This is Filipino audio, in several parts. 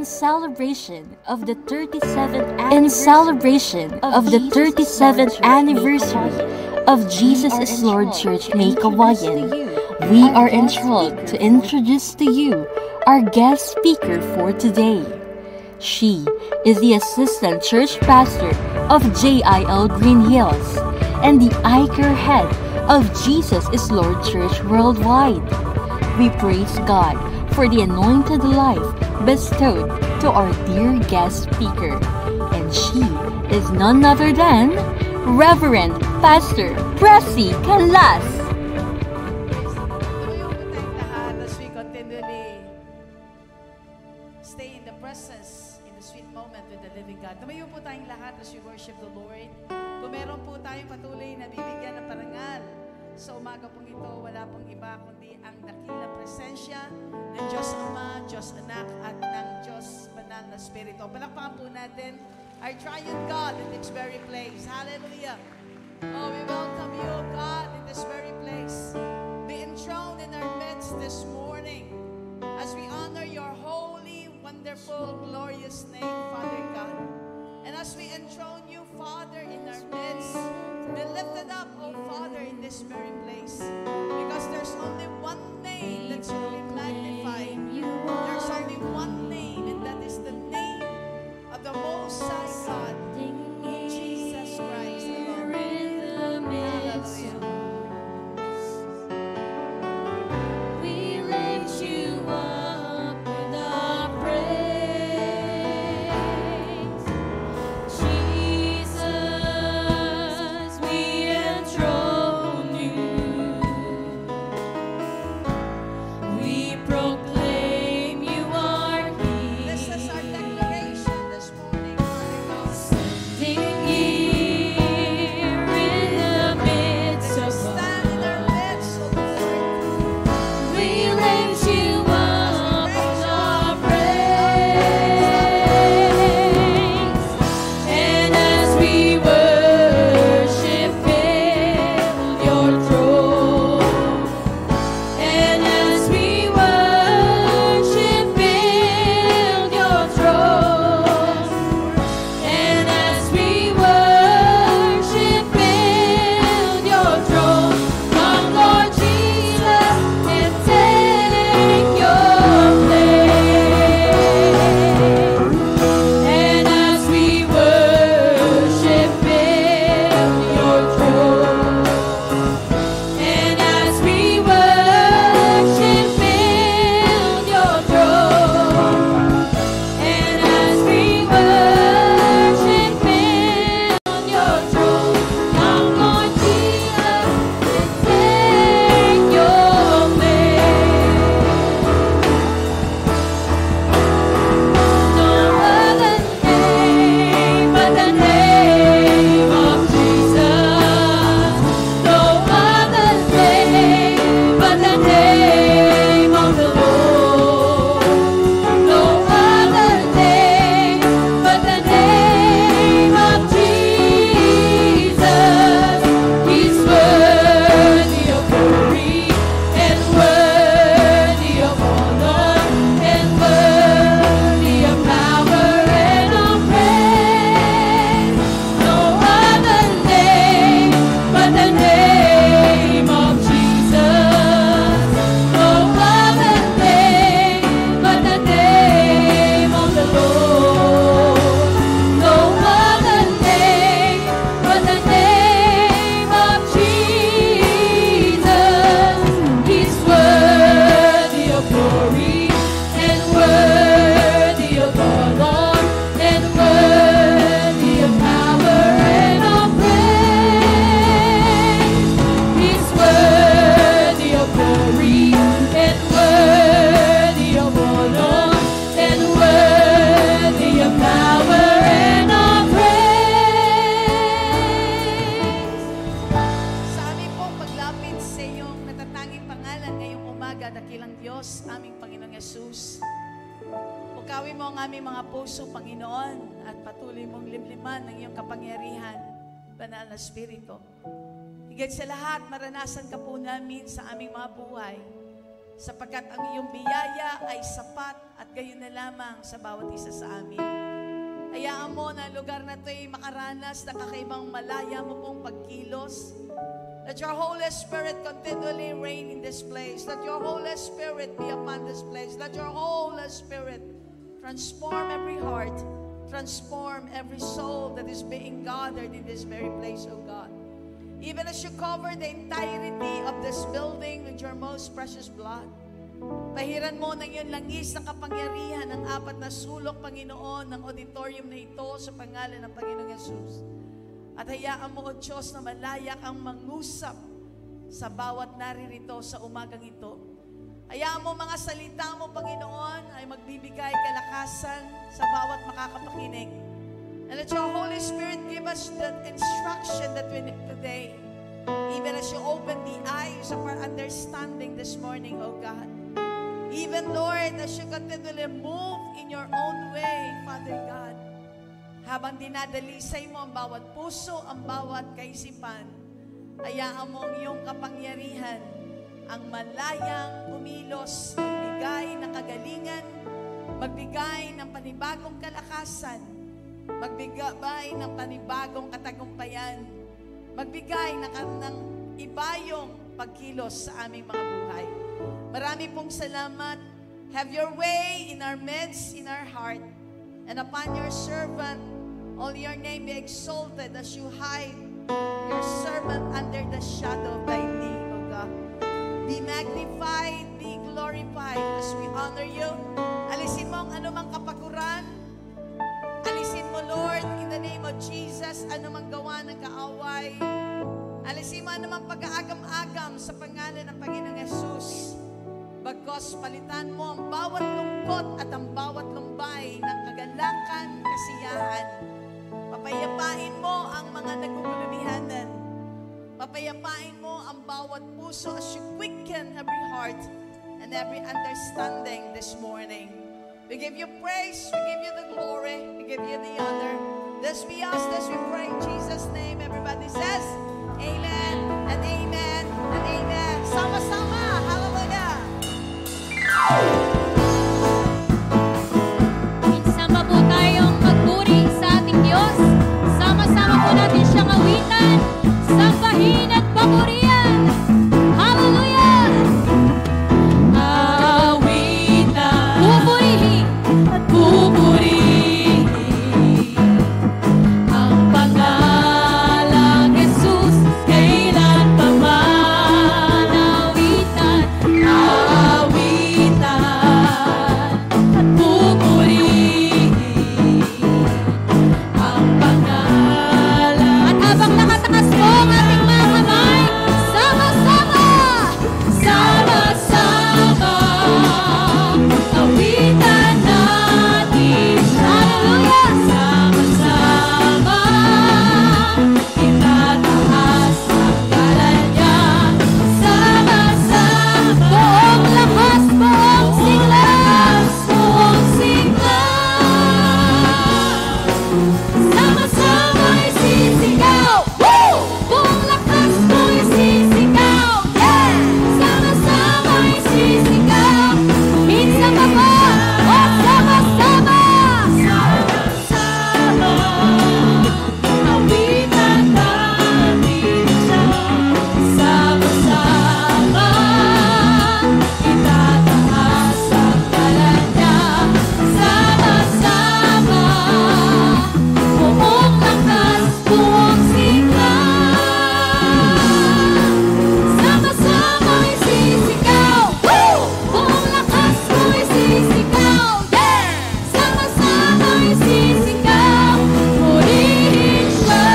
celebration of the 37th anniversary of Jesus is Lord Church May Kawayan, we are enthralled to introduce to you our guest speaker for today. She is the Assistant Church Pastor of JIL Green Hills and the Anchor Head of Jesus is Lord Church Worldwide. We praise God for the anointed life bestowed to our dear guest speaker, and she is none other than Reverend Pastor Pressy Calas. As we continually stay in the presence, in the sweet moment with the living God. Tumayo po tayong lahat as we worship the Lord. Kung meron po tayong patuloy na bibigyan ng parangal sa umaga pong ito, wala pong iba kundi ang dakilang presensya ng Diyos Ama, Diyos Anak, at ng Diyos Banal na Espiritu. Palakpakan po natin our triune God in this very place. Hallelujah. Oh, we welcome you, God, in this very place. Be enthroned in our midst this morning as we honor your holy, wonderful, glorious name, Father God. And as we enthrone you, Father, in our midst, be lifted up, oh Father, in this very place. Because there's only one name that should be magnified. There's only one name, and that is the name of the Most High God, Jesus Christ alone. Hallelujah. We lift you up with our praise, Jesus. We enthrone you. We proclaim you are King. This is our declaration this morning, Father God. Sitting here in the midst of Stand in our midst, oh Lord. we lift you up with our praise, and as we worship, fill your throne. And as we worship, fill your throne. And as we worship, fill your throne. Come, Lord Jesus, and take your place. And as we worship, fill your throne. And as we worship, fill your throne. And as we worship, fill your throne. Come, Lord Jesus, and take your place. No other name but the name of Jesus. No other name but the name of the Lord. No other name but the name of Jesus. He's worthy of glory and worthy of honor and worthy of power and of praise. No other name but the name of Jesus. No other name but the name of the Lord. No other name but the name of Jesus. He's worthy of glory and worthy of honor and worthy of power and of praise. He's worthy of glory and worthy of honor and worthy of power and of praise. Sa aming pong paglapit sa iyong natatanging pangalan ngayong umaga, dakilang Diyos, aming Panginoong Yesus. Pukawin mo ang aming mga puso, Panginoon, at patuloy mong limliman ng iyong kapangyarihan, Banal na Espiritu. Higit sa lahat, maranasan ka po namin sa aming mga buhay sapagkat ang iyong biyaya ay sapat at gayon na lamang sa bawat isa sa amin. Hayaan mo na lugar na ito ay makaranas na kakaibang malaya mo pong pagkilos. Let your Holy Spirit continually reign in this place. Let your Holy Spirit be upon this place. Let your Holy Spirit transform every heart, transform every soul that is being gathered in this very place, O God. Even as you cover the entirety of this building with your most precious blood, pahiran mo ng iyong langis na kapangyarihan ng apat na sulok, Panginoon, ng auditorium na ito sa pangalan ng Panginoong Yesus. At hayaan mo, O Diyos, na malayak ang mangusap sa bawat naririto sa umagang ito. Hayaan mo mga salita mo, Panginoon, ay magbibigay kalakasan sa bawat makakapakinig. And let your Holy Spirit give us the instruction that we need today. Even as you open the eyes of our understanding this morning, O God. Even, Lord, as you continually move in your own way, Father God. Habang dinadalisay mo ang bawat puso, ang bawat kaisipan, hayaan mo ang iyong kapangyarihan, ang malayang kumilos, magbigay ng kagalingan, magbigay ng panibagong kalakasan, magbigay ng panibagong katagumpayan, magbigay ng ibayong pagkilos sa aming mga buhay. Marami pong salamat. Have your way in our midst, in our heart, and upon your servant, all your name be exalted as you hide your servant under the shadow of thy name, O God. Be magnified, be glorified as we honor you. Alisin mo ang anumang kapakuran. Alisin mo, Lord, in the name of Jesus, anumang gawa ng kaaway. Alisin mo anumang pag-aagam-agam sa pangalan ng Panginoong Yesus. Bagkos palitan mo ang bawat lungkot at ang bawat lumbay ng kagalakan, kasiyahan. Papayapain mo ang mga nagugulubihanan. Papayapain mo ang bawat puso as you quicken every heart and every understanding this morning. We give you praise, we give you the glory, we give you the honor. This we ask, this we pray in Jesus' name. Everybody says, Amen and Amen and Amen. Sama-sama, hallelujah! Minsan pa po tayong magpuri sa ating Diyos. Sama-sama po natin siyang awitan, sambahin at papurihan. Hallelujah! Awitan, pupurihin at pupurihin ang pangalang Jesus, kailan pa man. Awitan, awitan at pupurihin ang pangalan. At habang nakatakas po ang ating mga kamay, sama-sama, sama-sama, awitan natin. Hallelujah! Sama-sama, itataas ang ngalan niya. Sama-sama, buong lakas, buong sigla, buong sigla. Sama-sama isisigaw, woo! Buong lakas mo isisigaw, yeah! Sama-sama isisigaw, minsan pa ba? O sama-sama! Sama-sama, awitan natin siya. Sama-sama, itataas ang ngalan niya. Sama-sama, buong lakas, buong sigla. Sama-sama isisigaw, woo! Buong lakas mo isisigaw, yeah! Sama-sama isisigaw, purihin siya.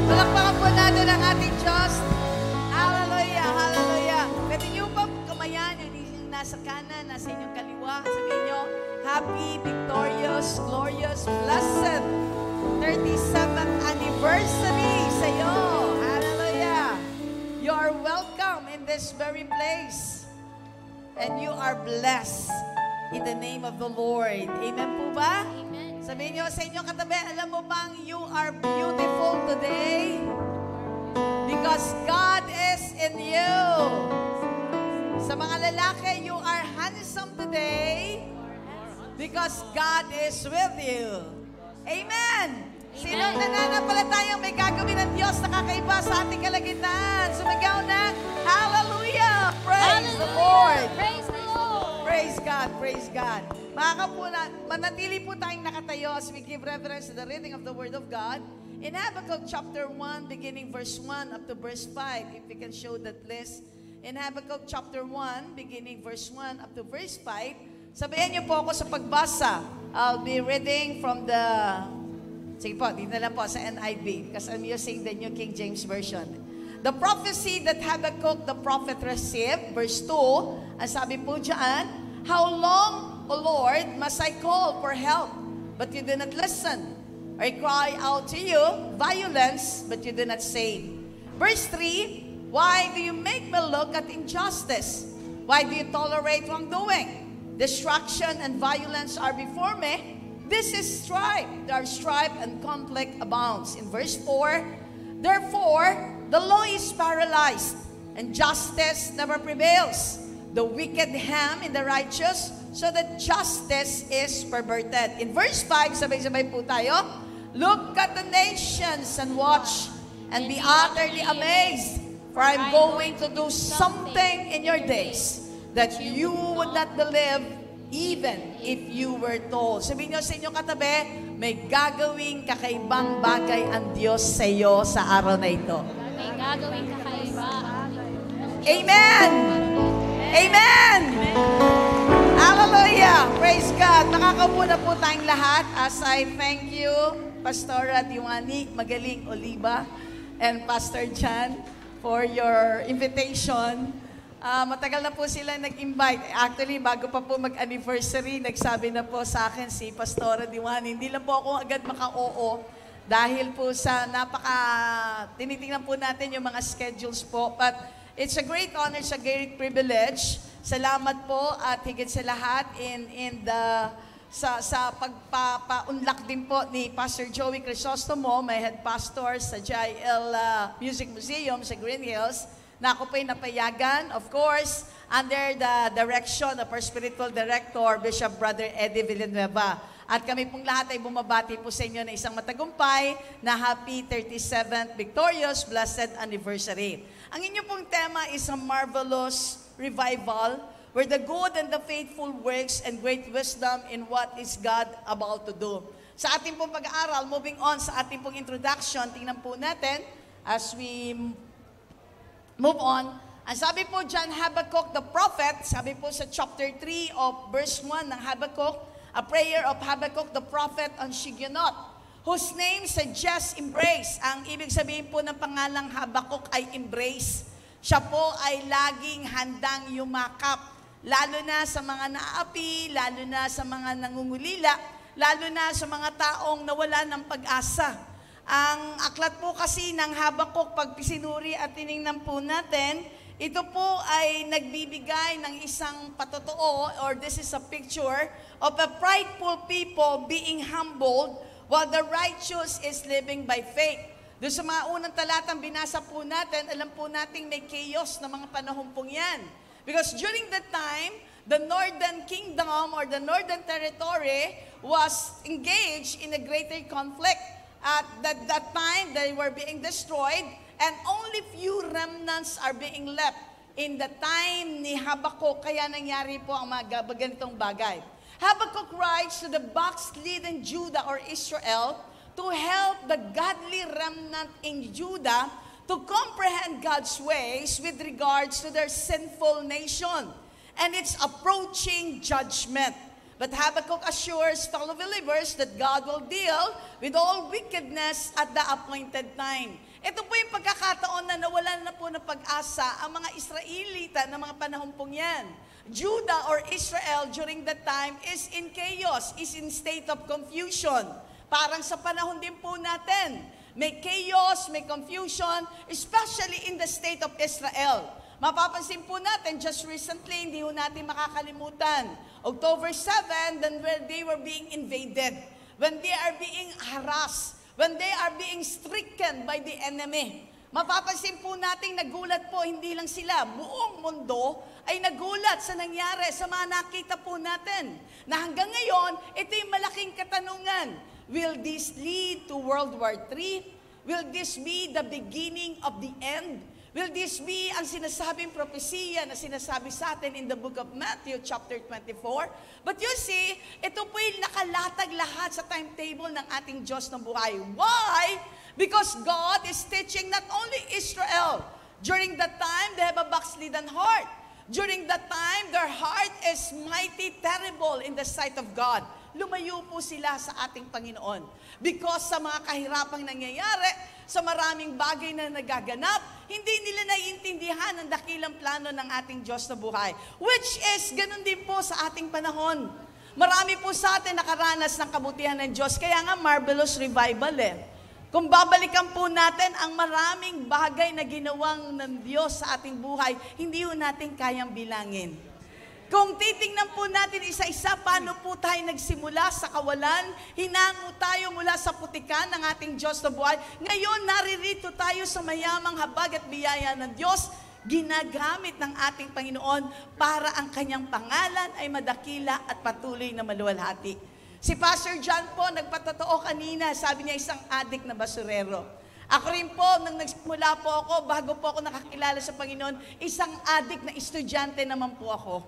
Palakpakan po natin ang ating Diyos. Hallelujah, hallelujah. Pwede niyo pa kumayan yung nasa kanan, nasa inyong kaliwa. Sabihin niyo, happy, victorious, glorious, blessed 37th anniversary sa iyo. Hallelujah. You are welcome in this very place. And you are blessed in the name of the Lord. Amen po ba? Amen. Sabihin niyo sa inyong katabi, alam mo bang you are beautiful today? Because God is in you. Sa mga lalaki, you are handsome today because God is with you. Amen! Sino nananampalatayang may gagawin ng Diyos na kakaiba sa ating kalagitnaan? Sumigaw na, Hallelujah! Praise the Lord! Praise the Lord! Praise God! Praise God! Mga kapuna, manatili po tayong nakatayo as we give reverence to the reading of the Word of God. In Habakkuk chapter 1, beginning verse 1 up to verse 5, if we can show that list. In Habakkuk chapter 1, beginning verse 1 up to verse 5, sabihin niyo po ako sa pagbasa. I'll be reading from the, sige po, dito na lang po sa NIV, because I'm using the New King James Version. The prophecy that Habakkuk the prophet received, verse 2, ang sabi po dyan, how long, O Lord, must I call for help, but you do not listen? I cry out to you, violence, but you do not save. Verse 3, why do you make me look at injustice? Why do you tolerate wrongdoing? Destruction and violence are before me. This is strife. There are strife and conflict abounds. In verse 4, therefore, the law is paralyzed, and justice never prevails. The wicked hem in the righteous, so that justice is perverted. In verse 5, sabay-sabay po tayo, look at the nations and watch, and be utterly amazed, for I'm going to do something in your days that you would not believe even if you were told. Sabihin nyo sa inyong katabi, may gagawing kakaibang bagay ang Diyos sa iyo sa araw na ito. May gagawing kakaiba. Amen! Amen! Hallelujah! Praise God! Nakakaupo na po tayong lahat as I thank you, Pastora Diwani Magaling Oliva and Pastor John for your invitation. Matagal na po sila nag-invite. Actually, bago pa po mag-anniversary, nagsabi na po sa akin si Pastora Diwani, hindi lang po ako agad maka-oo dahil po sa tinitingnan po natin yung mga schedules po. But it's a great honor, it's a great privilege. Salamat po at higit sa lahat sa pagpapaunlak din po ni Pastor Joey Crisostomo, my head pastor sa JL Music Museum sa Green Hills, na ako po'y napayagan, of course, under the direction of our spiritual director, Bishop Brother Eddie Villanueva. At kami pong lahat ay bumabati po sa inyo na isang matagumpay na happy 37th Victorious Blessed Anniversary. Ang inyo pong tema is a marvelous revival where the good and the faithful works and great wisdom in what is God about to do. Sa ating pong pag-aaral, moving on sa ating pong introduction, tingnan po natin as we move on. Ang sabi po dyan, Habakkuk the prophet, sabi po sa chapter 3 of verse 1 ng Habakkuk, a prayer of Habakkuk the prophet on Shigionot, whose name suggests embrace. Ang ibig sabihin po ng pangalang Habakkuk ay embrace. Siya po ay laging handang yumakap, lalo na sa mga naapi, lalo na sa mga nangungulila, lalo na sa mga taong nawala ng pag-asa. Ang aklat po kasi ng Habakkuk, pag sinuri at tinignan po natin, ito po ay nagbibigay ng isang patotoo, or this is a picture of a prideful people being humbled while the righteous is living by faith. Doon sa mga unang talatang binasa po natin, alam po nating may chaos na mga panahon pong yan. Because during that time, the northern kingdom or the northern territory was engaged in a greater conflict. At that time, they were being destroyed and only few remnants are being left. In the time ni Habakkuk, kaya nangyari po ang mga ganitong bagay. Habakkuk writes to the backslidden Judah or Israel to help the godly remnant in Judah to comprehend God's ways with regards to their sinful nation and its approaching judgment. But Habakkuk assures fellow believers that God will deal with all wickedness at the appointed time. Ito po yung pagkakataon na nawalan na po ng pag-asa ang mga Israelita ng mga panahon pong yan. Judah or Israel during that time is in chaos, is in state of confusion. Parang sa panahon din po natin, may chaos, may confusion, especially in the state of Israel. Mapapansin po natin, just recently, hindi po natin makakalimutan, October 7, then when they were being invaded, when they are being harassed, when they are being stricken by the enemy. Mapapansin po natin, nagulat po, hindi lang sila, buong mundo ay nagulat sa nangyari, sa mga nakita po natin. Na hanggang ngayon, ito yung malaking katanungan. Will this lead to World War III? Will this be the beginning of the end? Will this be ang sinasabing propesiya na sinasabi sa atin in the book of Matthew chapter 24? But you see, ito po yung nakalatag lahat sa timetable ng ating Diyos ng buhay. Why? Because God is teaching not only Israel. During that time, they have a backslidden heart. During that time, their heart is mighty terrible in the sight of God. Lumayo po sila sa ating Panginoon. Because sa mga kahirapang nangyayari, sa maraming bagay na nagaganap, hindi nila naiintindihan ang dakilang plano ng ating Diyos na buhay. Which is, ganun din po sa ating panahon. Marami po sa atin nakaranas ng kabutihan ng Diyos. Kaya nga, marvelous revival Kung babalikan po natin ang maraming bagay na ginawang ng Diyos sa ating buhay, hindi po natin kayang bilangin. Kung titingnan po natin isa-isa, paano po tayo nagsimula sa kawalan, hinango tayo mula sa putikan ng ating Diyos na buhay. Ngayon, naririto tayo sa mayamang habag at biyaya ng Diyos, ginagamit ng ating Panginoon para ang kanyang pangalan ay madakila at patuloy na maluwalhati. Si Pastor John po, nagpatotoo kanina, sabi niya isang adik na basurero. Ako rin po, nang nagsimula po ako, bago po ako nakakilala sa Panginoon, isang adik na estudyante naman po ako.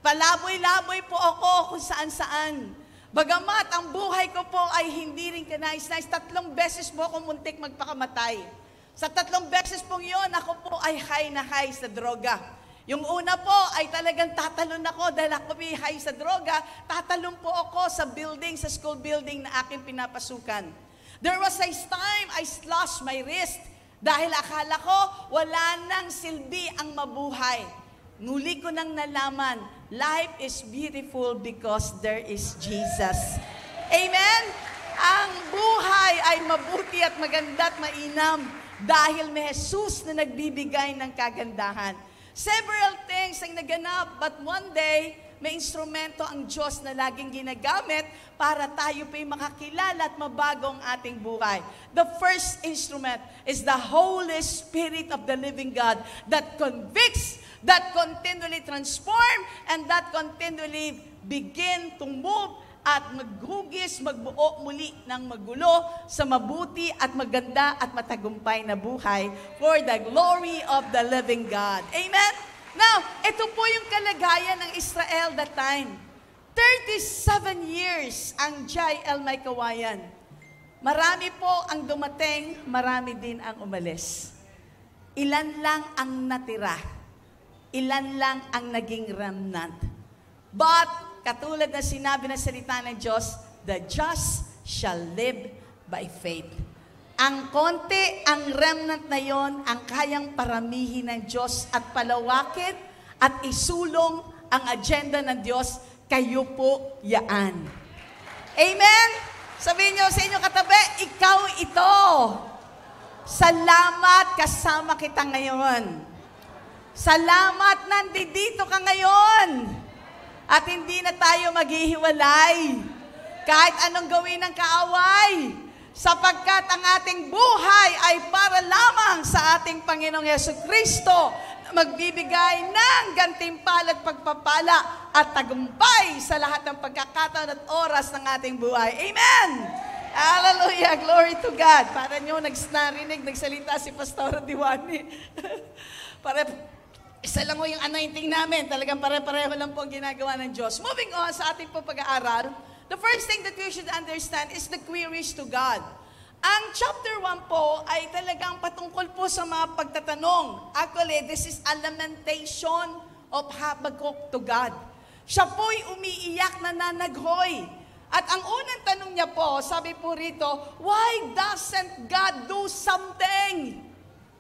Palaboy-laboy po ako kung saan-saan. Bagamat ang buhay ko po ay hindi rin kanais-nais, 3 beses po ako muntik magpakamatay. Sa 3 beses pong yun, ako po ay high na high sa droga. Yung una po ay talagang tatalon ako dahil ako may high sa droga, tatalon po ako sa building, sa school building na aking pinapasukan. There was a time I slashed my wrist dahil akala ko wala nang silbi ang mabuhay. Nuli ko nang nalaman, life is beautiful because there is Jesus. Amen? Ang buhay ay mabuti at maganda at mainam dahil may Jesus na nagbibigay ng kagandahan. Several things ang naganap, but one day, may instrumento ang Diyos na laging ginagamit para tayo po'y makakilala at mabago ang ating buhay. The first instrument is the Holy Spirit of the living God that convicts, that continually transform, and that continually begin to move at maghugis, magbuo muli ng magulo sa mabuti at maganda at matagumpay na buhay for the glory of the living God. Amen? Now, ito po yung kalagayan ng Israel that time. 37 years ang Jael may kawayan. Marami po ang dumating, marami din ang umalis. Ilan lang ang natira. Ilan lang ang naging remnant. But, katulad na sinabi ng salita ng Diyos, the just shall live by faith. Ang konti, ang remnant na yon, ang kayang paramihin ng Diyos at palawakin at isulong ang agenda ng Diyos, kayo po yaan. Amen? Sabihin nyo sa inyo katabi, ikaw ito. Salamat kasama kita ngayon. Salamat nandito ka ngayon. At hindi na tayo maghihiwalay. Kahit anong gawin ng kaaway. Sapagkat ang ating buhay ay para lamang sa ating Panginoong Jesucristo na magbibigay ng gantimpala at pagpapala at tagumpay sa lahat ng pagkakataon at oras ng ating buhay. Amen! Hallelujah! Glory to God! Para nyo narinig, nagsalita si Pastor Diwani. Isa lang mo yung anointing namin. Talagang pare-pareho lang po ang ginagawa ng Diyos. Moving on sa ating po pag-aaral, the first thing that we should understand is the queries to God. Ang chapter 1 po ay talagang patungkol po sa mga pagtatanong. Actually, this is a lamentation of Habakkuk to God. Siya po'y umiiyak na nanaghoy. At ang unang tanong niya po, sabi po rito, why doesn't God do something?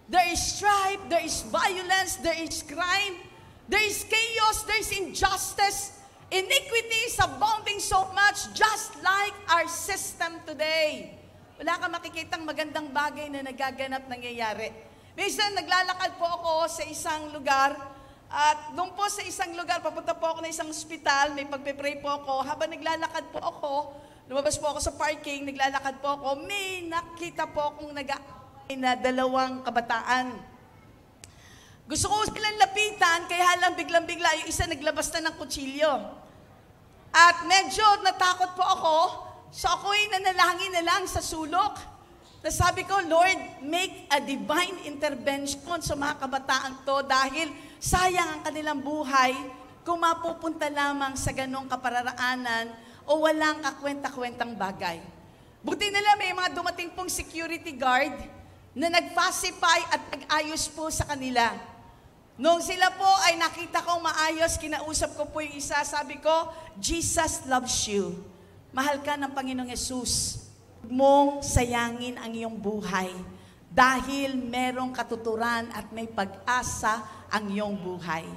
There is strife, there is violence, there is crime, there is chaos, there is injustice. Iniquity is abounding so much, just like our system today. Wala kang makikitang magandang bagay na nagaganap, nangyayari. Minsan, naglalakad po ako sa isang lugar, at doon po sa isang lugar, papunta po ako na isang ospital, may pagpe-pray po ako. Habang naglalakad po ako, lumabas po ako sa parking, naglalakad po ako, may nakita po akong na dalawang kabataan. Gusto ko silang lapitan, kaya lang biglang-bigla yung isa naglabas na ng kutsilyo. At medyo natakot po ako, so ako'y nanalangin na lang sa sulok. Sabi ko, Lord, make a divine intervention sa mga kabataan to dahil sayang ang kanilang buhay kung mapupunta lamang sa ganong kapararaanan o walang kakwenta-kwentang bagay. Buti na lang may mga dumating pong security guard na nag-pacify at nag-ayos po sa kanila. Noong sila po ay nakita kong maayos, kinausap ko po yung isa, sabi ko, Jesus loves you. Mahal ka ng Panginoong Yesus. Huwag mong sayangin ang iyong buhay dahil merong katuturan at may pag-asa ang iyong buhay.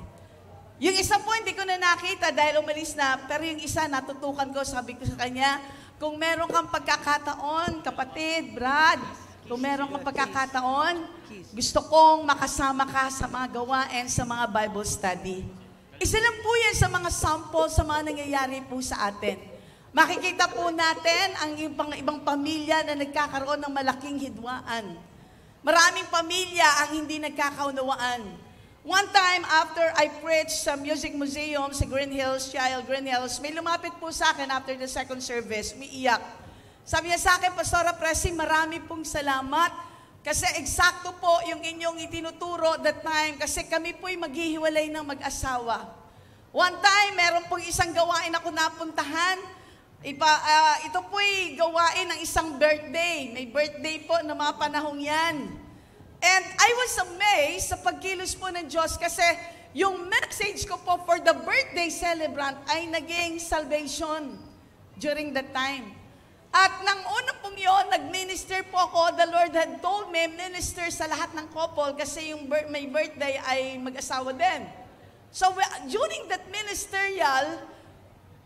Yung isa po hindi ko na nakita dahil umalis na, pero yung isa natutukan ko, sabi ko sa kanya, kung meron kang pagkakataon, kapatid, Brad, kung meron kang pagkakataon, gusto kong makasama ka sa mga gawain, sa mga Bible study. Isa lang po yan sa mga sample, sa mga nangyayari po sa atin. Makikita po natin ang ibang pamilya na nagkakaroon ng malaking hidwaan. Maraming pamilya ang hindi nagkakaunawaan. One time, after I preached sa Music Museum sa Green Hills, Child Green Hills, may lumapit po sa akin after the second service, umiiyak. Sabi niya sa akin, Pastora Pressy, marami pong salamat kasi eksakto po yung inyong itinuturo that time kasi kami po'y maghihiwalay ng mag-asawa. One time, meron pong isang gawain ako napuntahan. Ito po'y gawain ng isang birthday. May birthday po na mga panahong yan. And I was amazed sa pagkilos po ng Diyos kasi yung message ko po for the birthday celebrant ay naging salvation during that time. At nang una pong yun, nag-minister po ako. The Lord had told me, minister sa lahat ng couple kasi yung may birthday ay mag-asawa din. So during that ministerial,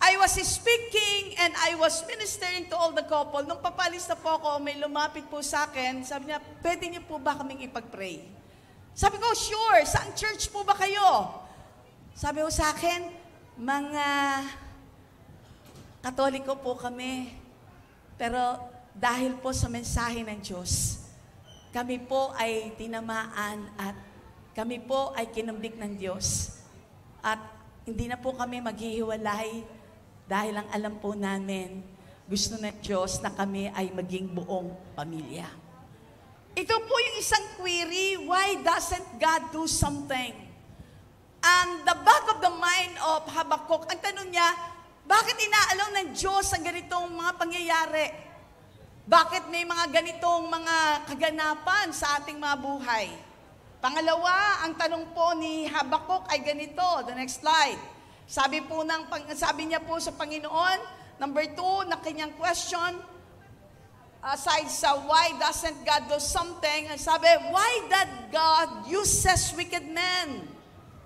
I was speaking and I was ministering to all the couple. Nung papalis na po ako, may lumapit po sa akin. Sabi niya, pwede niyo po ba kaming ipag-pray? Sabi ko, sure. Saan church po ba kayo? Sabi ko sa akin, mga Katoliko po kami. Pero dahil po sa mensahe ng Diyos, kami po ay tinamaan at kami po ay kinambik ng Diyos. At hindi na po kami maghihiwalay dahil ang alam po namin, gusto ng Diyos na kami ay maging buong pamilya. Ito po yung isang query, why doesn't God do something? And the back of the mind of Habakkuk, ang tanong niya, bakit inaalaw ng Diyos ang ganitong mga pangyayari? Bakit may mga ganitong mga kaganapan sa ating mga buhay? Pangalawa, ang tanong po ni Habakkuk ay ganito, the next slide. Sabi niya po sa Panginoon, number 2, na kanyang question, aside sa why doesn't God do something, sabi, why that God uses wicked men?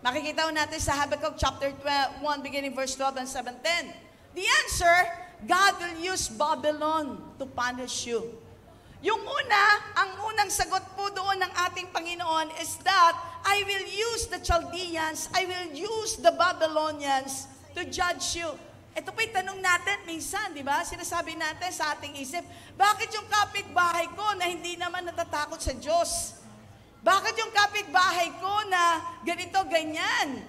Makikita natin sa Habakkuk chapter 1, beginning verse 12 and 17. The answer, God will use Babylon to punish you. Yung ang unang sagot po doon ng ating Panginoon is that I will use the Chaldeans, I will use the Babylonians to judge you. Ito po yung tanong natin minsan, di ba? Sinasabi natin sa ating isip, bakit yung kapitbahay ko na hindi naman natatakot sa Diyos? Bakit yung kapitbahay ko na ganito, ganyan,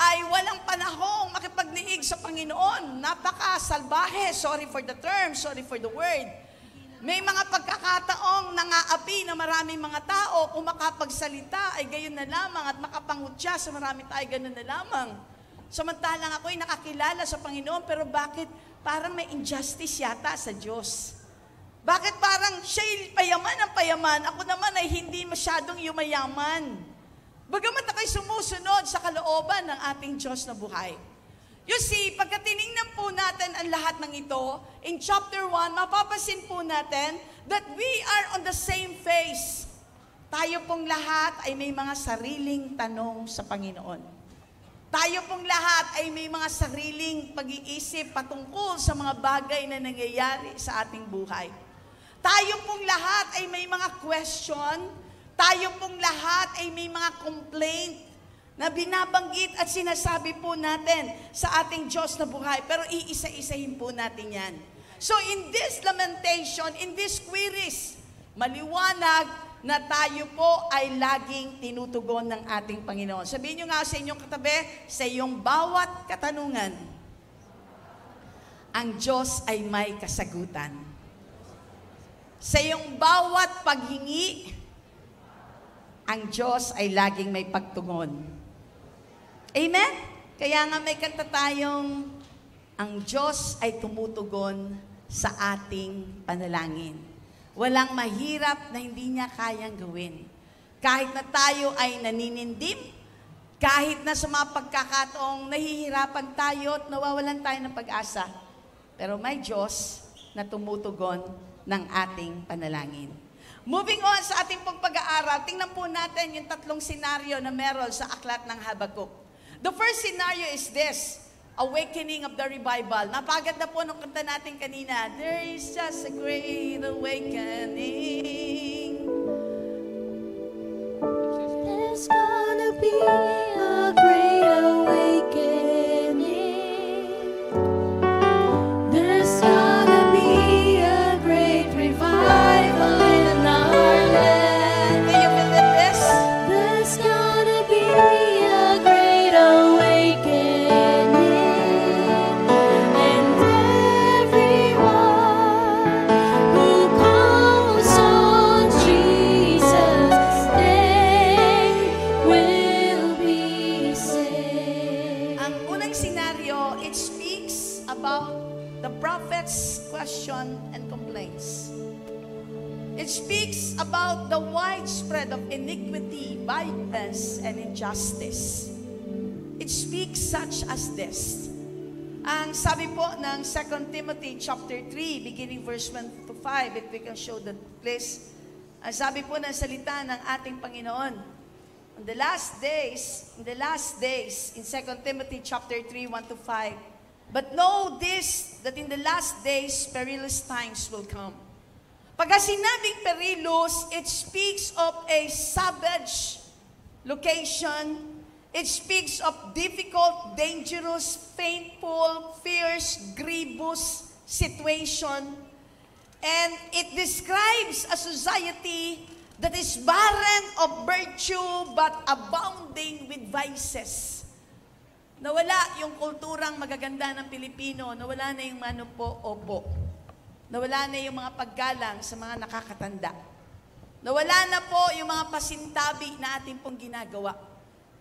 ay walang panahong makipagniig sa Panginoon? Napaka-salbahe, sorry for the term, sorry for the word. May mga pagkakataong nangaapi na maraming mga tao, kung makapagsalita ay gayon na lamang at makapangutya sa marami tayo gayon na lamang. Samantalang ako'y nakakilala sa Panginoon, pero bakit parang may injustice yata sa Diyos? Bakit parang siya'y payaman ang payaman, ako naman ay hindi masyadong yumayaman? Bagamat ako'y sumusunod sa kalooban ng ating Diyos na buhay. You see, pagka tinignan po natin ang lahat ng ito, in chapter 1, mapapasin po natin that we are on the same phase. Tayo pong lahat ay may mga sariling tanong sa Panginoon. Tayo pong lahat ay may mga sariling pag-iisip patungkol sa mga bagay na nangyayari sa ating buhay. Tayo pong lahat ay may mga question. Tayo pong lahat ay may mga complaint na binabanggit at sinasabi po natin sa ating Diyos na buhay. Pero iisa-isahin po natin yan. So in this lamentation, in this queries, maliwanag na tayo po ay laging tinutugon ng ating Panginoon. Sabihin nyo nga sa inyong katabi, sa iyong bawat katanungan, ang Diyos ay may kasagutan. Sa iyong bawat paghingi, ang Diyos ay laging may pagtugon. Amen? Kaya nga may kanta tayong, ang Diyos ay tumutugon sa ating panalangin. Walang mahirap na hindi niya kayang gawin. Kahit na tayo ay naninindim, kahit na sa mga pagkakataong nahihirapan tayo at nawawalan tayo ng pag-asa, pero may Diyos na tumutugon ng ating panalangin. Moving on sa ating pong pag-aaral, tingnan po natin yung 3 senaryo na meron sa aklat ng Habakuk. The first scenario is this, awakening of the revival. Napaganda po nung kanta natin kanina, there is just a great awakening. There's gonna be a great awakening. There's gonna be a great revival in our land. Can you feel this? There's gonna be a great awakening, and everyone who calls on Jesus' name will be saved. Ang unang senaryo, it speaks about the prophet's question and complaints. It speaks about the widespread of iniquity, violence, and injustice. It speaks such as this. Ang sabi po ng 2 Timothy chapter 3, beginning verse 1 to 5, if we can show that please. Ang sabi po ng salita ng ating Panginoon, in the last days, in 2 Timothy chapter 3, 1 to 5, but know this, that in the last days, perilous times will come. Pagka sinabing perilous, it speaks of a savage location. It speaks of difficult, dangerous, painful, fierce, grievous situation. And it describes a society that is barren of virtue but abounding with vices. Nawala yung kulturang magaganda ng Pilipino, nawala na yung opo. Nawala na yung mga paggalang sa mga nakakatanda. Nawala na po yung mga pasintabi na ating pong ginagawa.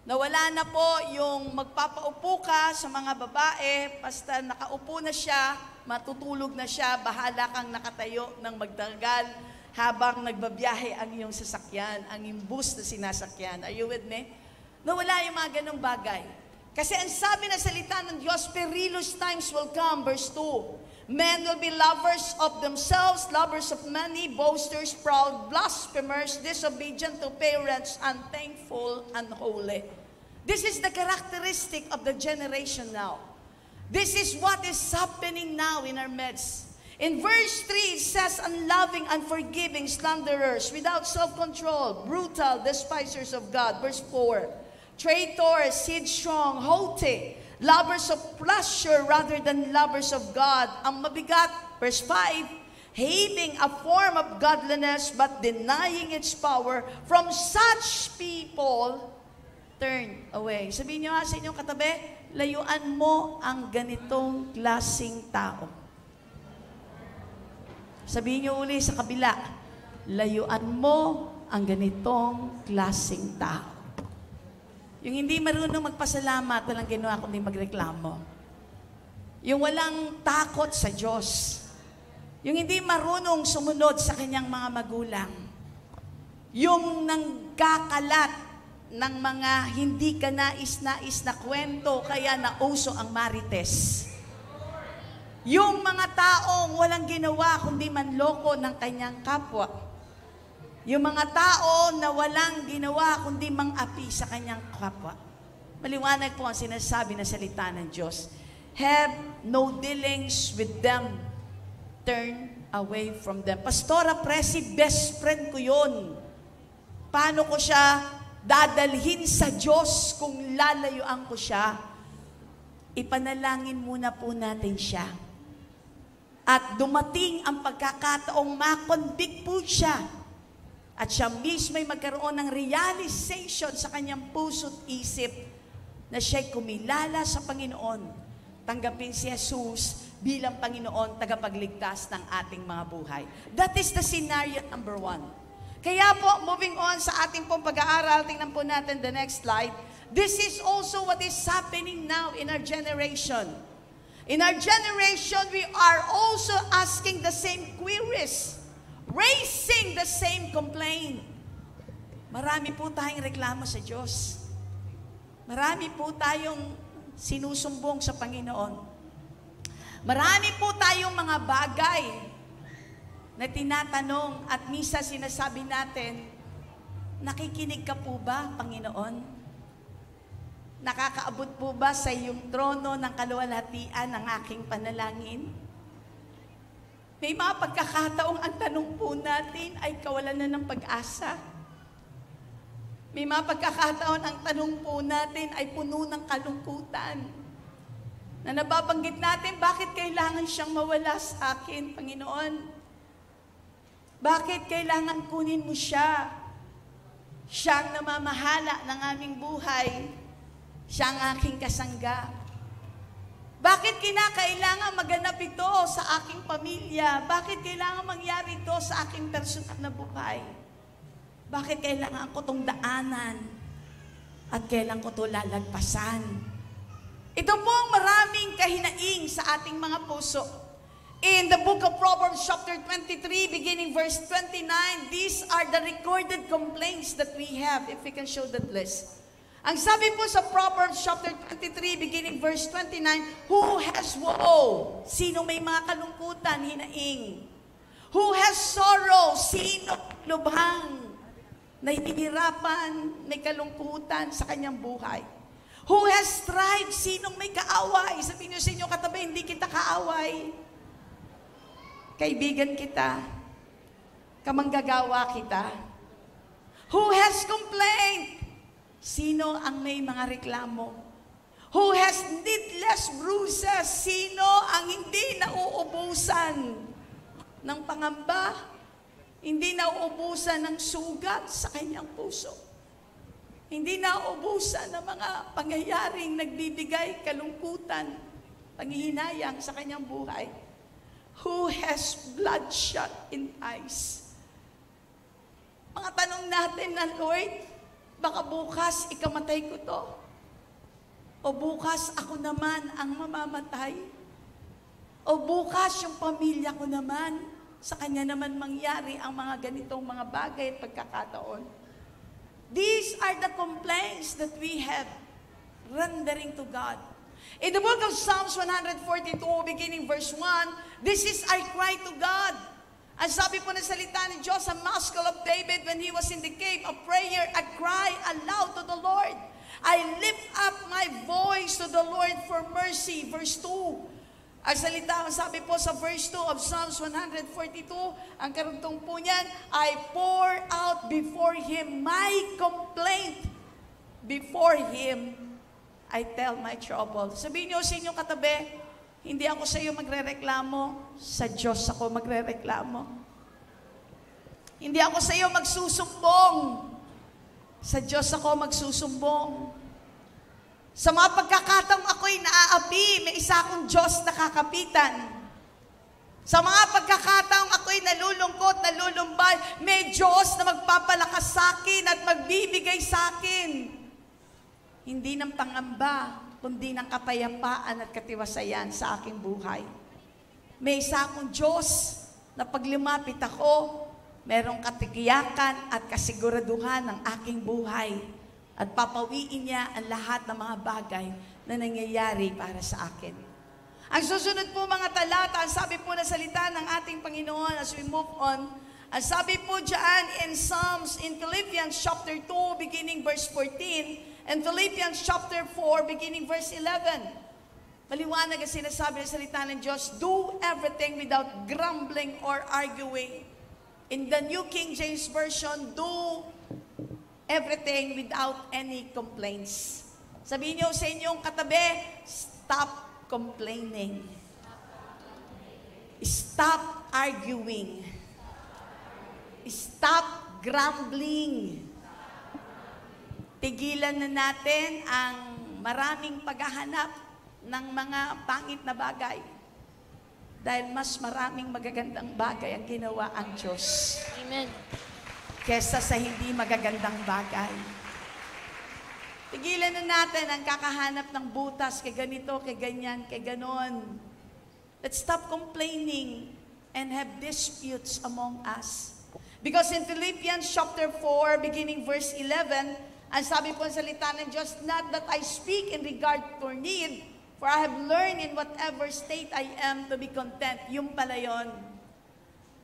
Nawala na po yung magpapaupo ka sa mga babae, basta nakaupo na siya, matutulog na siya, bahala kang nakatayo ng magtagal habang nagbabiyahe ang iyong sasakyan, ang iyong bus na sinasakyan. Are you with me? Nawala yung mga ganong bagay. Kasi ang sabi na salita ng Diyos, perilous times will come, verse 2. Men will be lovers of themselves, lovers of money, boasters, proud, blasphemers, disobedient to parents, unthankful, unholy. This is the characteristic of the generation now. This is what is happening now in our midst. In verse 3, it says, unloving, unforgiving, slanderers, without self-control, brutal, despisers of God. Verse 4, traitors, headstrong, haughty, lovers of pleasure rather than lovers of God. Ang mabigat, verse 5, having a form of godliness but denying its power, from such people, turn away. Sabihin nyo sa inyong katabi, layuan mo ang ganitong klaseng tao. Sabihin nyo uli sa kabila, layuan mo ang ganitong klaseng tao. Yung hindi marunong magpasalamat, walang ginawa kundi magreklamo. Yung walang takot sa Diyos. Yung hindi marunong sumunod sa kanyang mga magulang. Yung nangkakalat ng mga hindi ka nais-nais na kwento, kaya nauso ang marites. Yung mga taong walang ginawa kundi manloko ng kanyang kapwa. Yung mga tao na walang ginawa kundi mang-api sa kanyang kapwa. Maliwanag po ang sinasabi na salita ng Diyos. Have no dealings with them. Turn away from them. Pastora Presi, best friend ko yun. Paano ko siya dadalhin sa Diyos kung lalayuan ko siya? Ipanalangin muna po natin siya. At dumating ang pagkakataong makonvict po siya. At siya mismo ay magkaroon ng realization sa kanyang puso't isip na siya'y kumilala sa Panginoon. Tanggapin si Jesus bilang Panginoon, tagapagligtas ng ating mga buhay. That is the scenario number 1. Kaya po, moving on sa ating pong pag-aaral, tingnan po natin the next slide. This is also what is happening now in our generation. In our generation, we are also asking the same queries, raising the same complaint. Marami po tayong reklamo sa Diyos. Marami po tayong sinusumbong sa Panginoon. Marami po tayong mga bagay na tinatanong at minsan sinasabi natin, nakikinig ka po ba, Panginoon? Nakakaabot po ba sa iyong trono ng kaluwalhatian ng aking panalangin? May mga pagkakataong ang tanong po natin ay kawalan na ng pag-asa. May mga pagkakataon ang tanong po natin ay puno ng kalungkutan. Na nababanggit natin, bakit kailangan siyang mawala sa akin, Panginoon? Bakit kailangan kunin mo siya? Siya ang namamahala ng aming buhay. Siya ang aking kasangga. Bakit kinakailangan maganap ito sa aking pamilya? Bakit kailangan mangyari ito sa aking personal na buhay? Bakit kailangan ko itong daanan? At kailan ko ito lalagpasan? Ito po ang maraming kahinaing sa ating mga puso. In the book of Proverbs chapter 23, beginning verse 29, these are the recorded complaints that we have, if we can show that list. Ang sabi po sa Proverbs chapter 23, beginning verse 29, who has woe? Sino may mga kalungkutan, hinaing? Who has sorrow? Sino lubhang? Nahihirapan, may kalungkutan sa kanyang buhay. Who has strife? Sinong may kaaway? Sabihin niyo sa inyo katabi, hindi kita kaaway. Kaibigan kita. Kamanggagawa kita. Who has complained? Sino ang may mga reklamo? Who has needless bruises? Sino ang hindi nauubusan ng pangamba? Hindi nauubusan ng sugat sa kanyang puso? Hindi nauubusan ng mga pangyayaring nagbibigay kalungkutan, panghihinayang sa kanyang buhay? Who has bloodshot in eyes? Mga tanong natin na, Lord, baka bukas ikamatay ko to. O bukas ako naman ang mamamatay. O bukas yung pamilya ko naman, sa kanya naman mangyari ang mga ganitong mga bagay at pagkakataon. These are the complaints that we have rendering to God. In the book of Psalms 142, beginning verse 1, this is I cry to God. Ang sabi po ng salita ni Diyos sa Maskil of David when he was in the cave, a prayer, a cry aloud to the Lord. I lift up my voice to the Lord for mercy. Verse 2. Ang salita, ang sabi po sa verse 2 of Psalms 142, ang karugtong po niyan, I pour out before Him my complaint. Before Him, I tell my trouble. Sabihin niyo sa inyong katabi, hindi ako sa iyo magrereklamo, sa Diyos ako magrereklamo. Hindi ako sa iyo magsusumbong, sa Diyos ako magsusumbong. Sa mga pagkakataong ako'y naaapi, may isa akong Diyos na kakapitan. Sa mga pagkakataong ako'y nalulungkot, nalulumbay, may Diyos na magpapalakas sa akin at magbibigay sa akin. Hindi ng pangamba, kundi ng kapayapaan at katiwasayan sa aking buhay. May isa akong Diyos na pag lumapit ako, merong katigiyakan at kasiguraduhan ng aking buhay. At papawiin niya ang lahat ng mga bagay na nangyayari para sa akin. Ang susunod po mga talata, ang sabi po na salita ng ating Panginoon as we move on, ang sabi po dyan in Psalms, in Philippians chapter 2, beginning verse 14, and Philippians chapter 4, beginning verse 11. Maliwanag ang sinasabi ng salita ng Diyos, do everything without grumbling or arguing. In the New King James Version, do everything without any complaints. Sabihin niyo sa inyong katabi, stop complaining. Stop arguing. Stop grumbling. Tigilan na natin ang maraming paghahanap ng mga pangit na bagay. Dahil mas maraming magagandang bagay ang ginawa ang Diyos. Amen. Kesa sa hindi magagandang bagay. Tigilan na natin ang kakahanap ng butas kay ganito, kay ganyan, kay ganon. Let's stop complaining and have disputes among us. Because in Philippians chapter 4, beginning verse 11, ang sabi po sa salita ng Diyos, not that I speak in regard for need, for I have learned in whatever state I am to be content. Yung pala yun.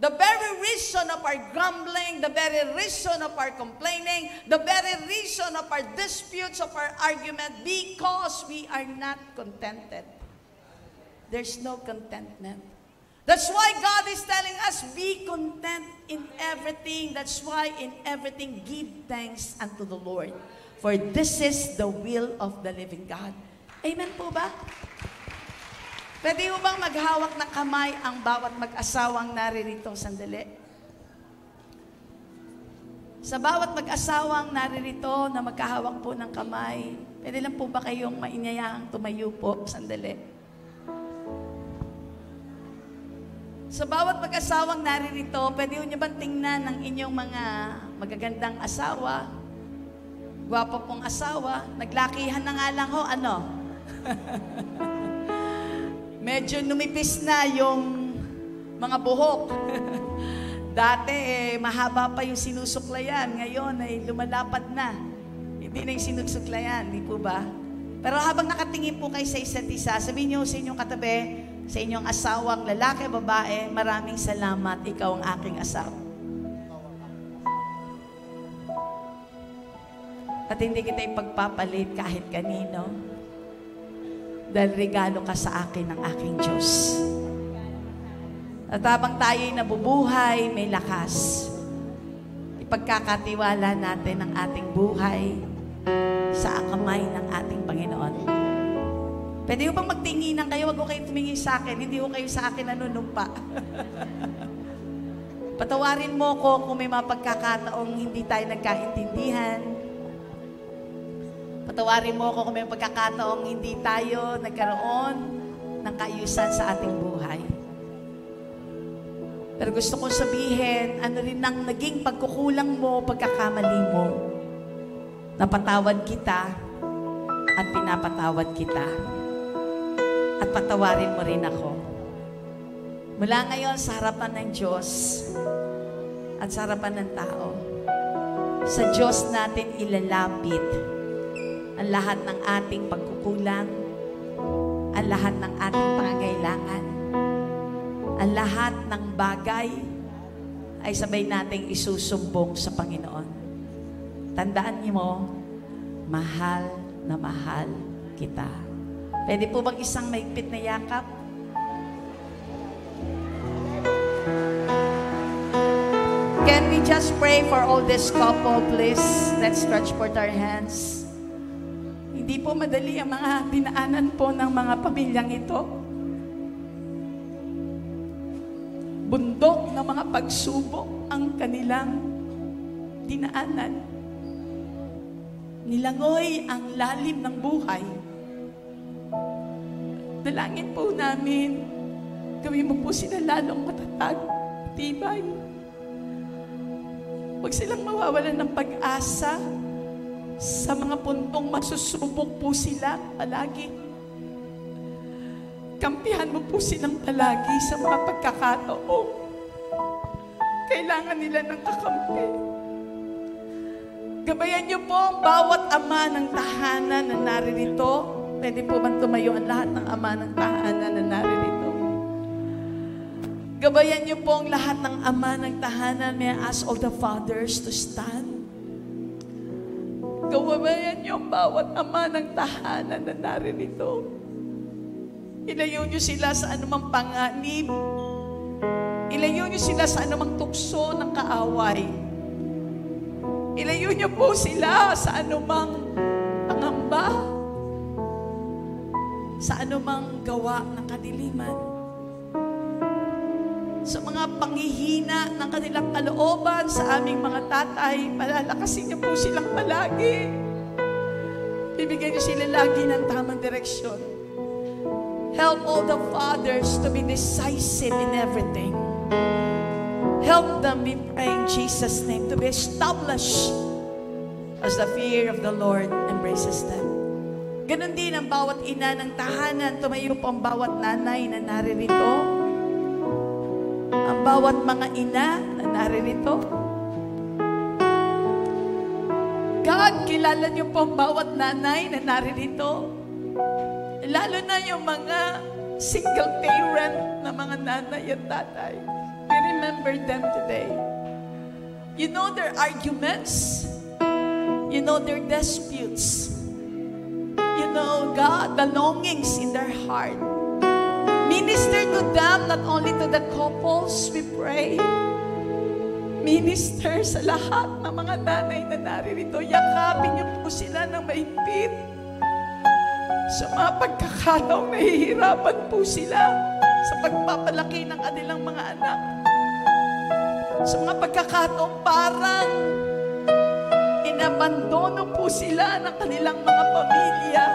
The very reason of our grumbling, the very reason of our complaining, the very reason of our disputes, of our argument, because we are not contented. There's no contentment. That's why God is telling us, be content in everything. That's why in everything, give thanks unto the Lord. For this is the will of the living God. Amen po ba? Pwede mo bang maghawak ng kamay ang bawat mag-asawang naririto? Sandali. Sa bawat mag-asawang naririto na magkahawak po ng kamay, pwede lang po ba kayong mainyayang tumayo po? Sandali. Sa bawat mag-asawang naririto, pwede nyo bang tingnan ang inyong mga magagandang asawa? Gwapo pong asawa. Naglakihan na nga lang ho, ano? Medyo numipis na yung mga buhok. Dati, mahaba pa yung sinusuklayan. Ngayon, ay lumalapad na. Hindi na yung sinusuklayan, di po ba? Pero habang nakatingin po kayo sa isa't isa, sabihin nyo sa inyong katabi, sa inyong asawang lalaki, babae, maraming salamat, ikaw ang aking asawa. At hindi kita ipagpapalit kahit kanino. Dahil regalo ka sa akin ng aking Diyos. At habang tayo'y nabubuhay, may lakas, ipagkakatiwala natin ang ating buhay sa kamay ng ating Panginoon. Pwede ko bang magtinginan kayo? Huwag ko kayo tumingin sa akin. Hindi ko kayo sa akin nanunumpa. Patawarin mo ko kung may mga pagkakataong hindi tayo nagkaintindihan. Patawarin mo ako kung may pagkakataong hindi tayo nagkaroon ng kaayusan sa ating buhay. Pero gusto kong sabihin, ano rin ang naging pagkukulang mo, pagkakamali mo. Napatawad kita at pinapatawad kita. At patawarin mo rin ako. Mula ngayon sa harapan ng Diyos at sa harapan ng tao, sa Diyos natin ilalapit ang lahat ng ating pagkukulang, ang lahat ng ating pangangailangan, ang lahat ng bagay ay sabay nating isusumbong sa Panginoon. Tandaan niyo mo, mahal na mahal kita. Pwede po bang isang mahigpit na yakap? Can we just pray for all this couple, please? Let's stretch forth our hands. Hindi po madali ang mga dinaanan po ng mga pamilyang ito. Bundok ng mga pagsubok ang kanilang dinaanan. Nilangoy ang lalim ng buhay. Dalangin po namin, gawin mo po sila lalong matatag, tibay. Huwag silang mawawalan ng pag-asa. Sa mga puntong masusubok po sila palagi. Kampihan mo po silang palagi sa mga pagkakataong kailangan nila ng kakampi. Gabayan niyo po ang bawat ama ng tahanan na naririto. Pwede po bang tumayo ang lahat ng ama ng tahanan na naririto? Gabayan niyo po ang lahat ng ama ng tahanan. May I ask all the fathers to stand? Gawabayan niyo ang bawat ama ng tahanan na naririto. Ilayo niyo sila sa anumang panganib. Ilayo niyo sila sa anumang tukso ng kaaway. Ilayo niyo po sila sa anumang pangamba, sa anumang gawa ng kadiliman. sa mga panghihina ng kanilang kalooban sa aming mga tatay. Palalakasin niyo po silang palagi. Bibigyan niyo sila lagi ng tamang direksyon. Help all the fathers to be decisive in everything. Help them, we pray in Jesus' name, to be established as the fear of the Lord embraces them. Ganon din ang bawat ina ng tahanan. Tumayo po ang bawat nanay na naririto. Ang bawat mga ina na naririto. God, kilala niyo po ang bawat nanay na naririto. Lalo na yung mga single parent na mga nanay at tatay. We remember them today. You know their arguments. You know their disputes. You know, God, the longings in their heart. Minister to them, not only to the couples, we pray. Minister sa lahat ng mga nanay na naririto. Yakapin niyo po sila ng mahigpit. Sa mga pagkakataong nahihirapan po sila sa pagpapalaki ng kanilang mga anak. Sa mga pagkakataong parang inabandono po sila ng kanilang mga pamilya.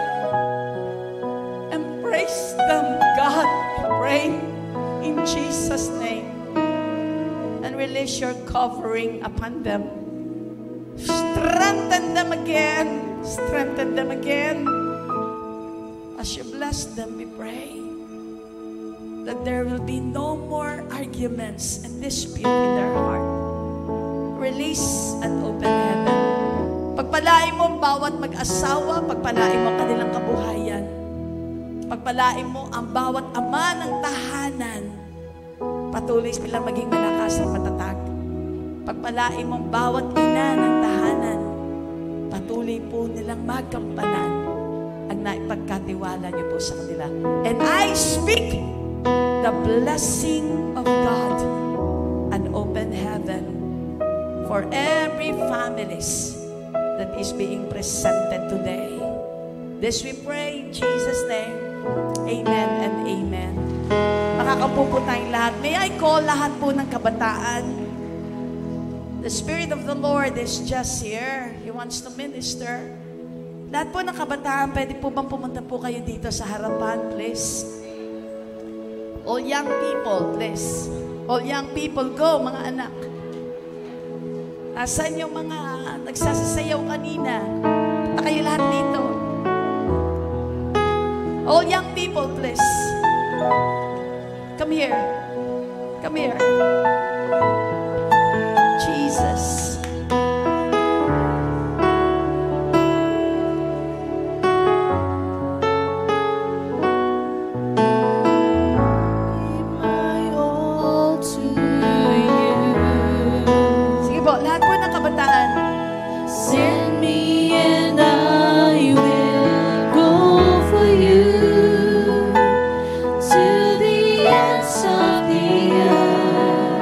Embrace them, God, we pray in Jesus' name. And release your covering upon them. Strengthen them again. Strengthen them again. As you bless them, we pray that there will be no more arguments and dispute in their heart. Release and open heaven. Pagpalain mo ang bawat mag-asawa, pagpalain mo ang kanilang kabuhayan. Pagpalain mo ang bawat ama ng tahanan. Patuloy silang maging malakas at matatag. Pagpalain mo ang bawat ina ng tahanan. Patuloy po nilang magkampanan ang naipagkatiwala niyo po sa kanila. And I speak the blessing of God, an open heaven for every families that is being presented today. This we pray in Jesus' name. Amen and amen. Makakapo po tayong lahat. May I call lahat po ng kabataan? The Spirit of the Lord is just here. He wants to minister. Lahat po ng kabataan, pwede po bang pumunta po kayo dito sa harapan, please? All young people, please. All young people, go, mga anak. Asan yung mga nagsasayaw kanina? Punta kayo lahat dito. All young people, please. Come here. Come here. Jesus. Send me and I will go for you to the ends of the earth.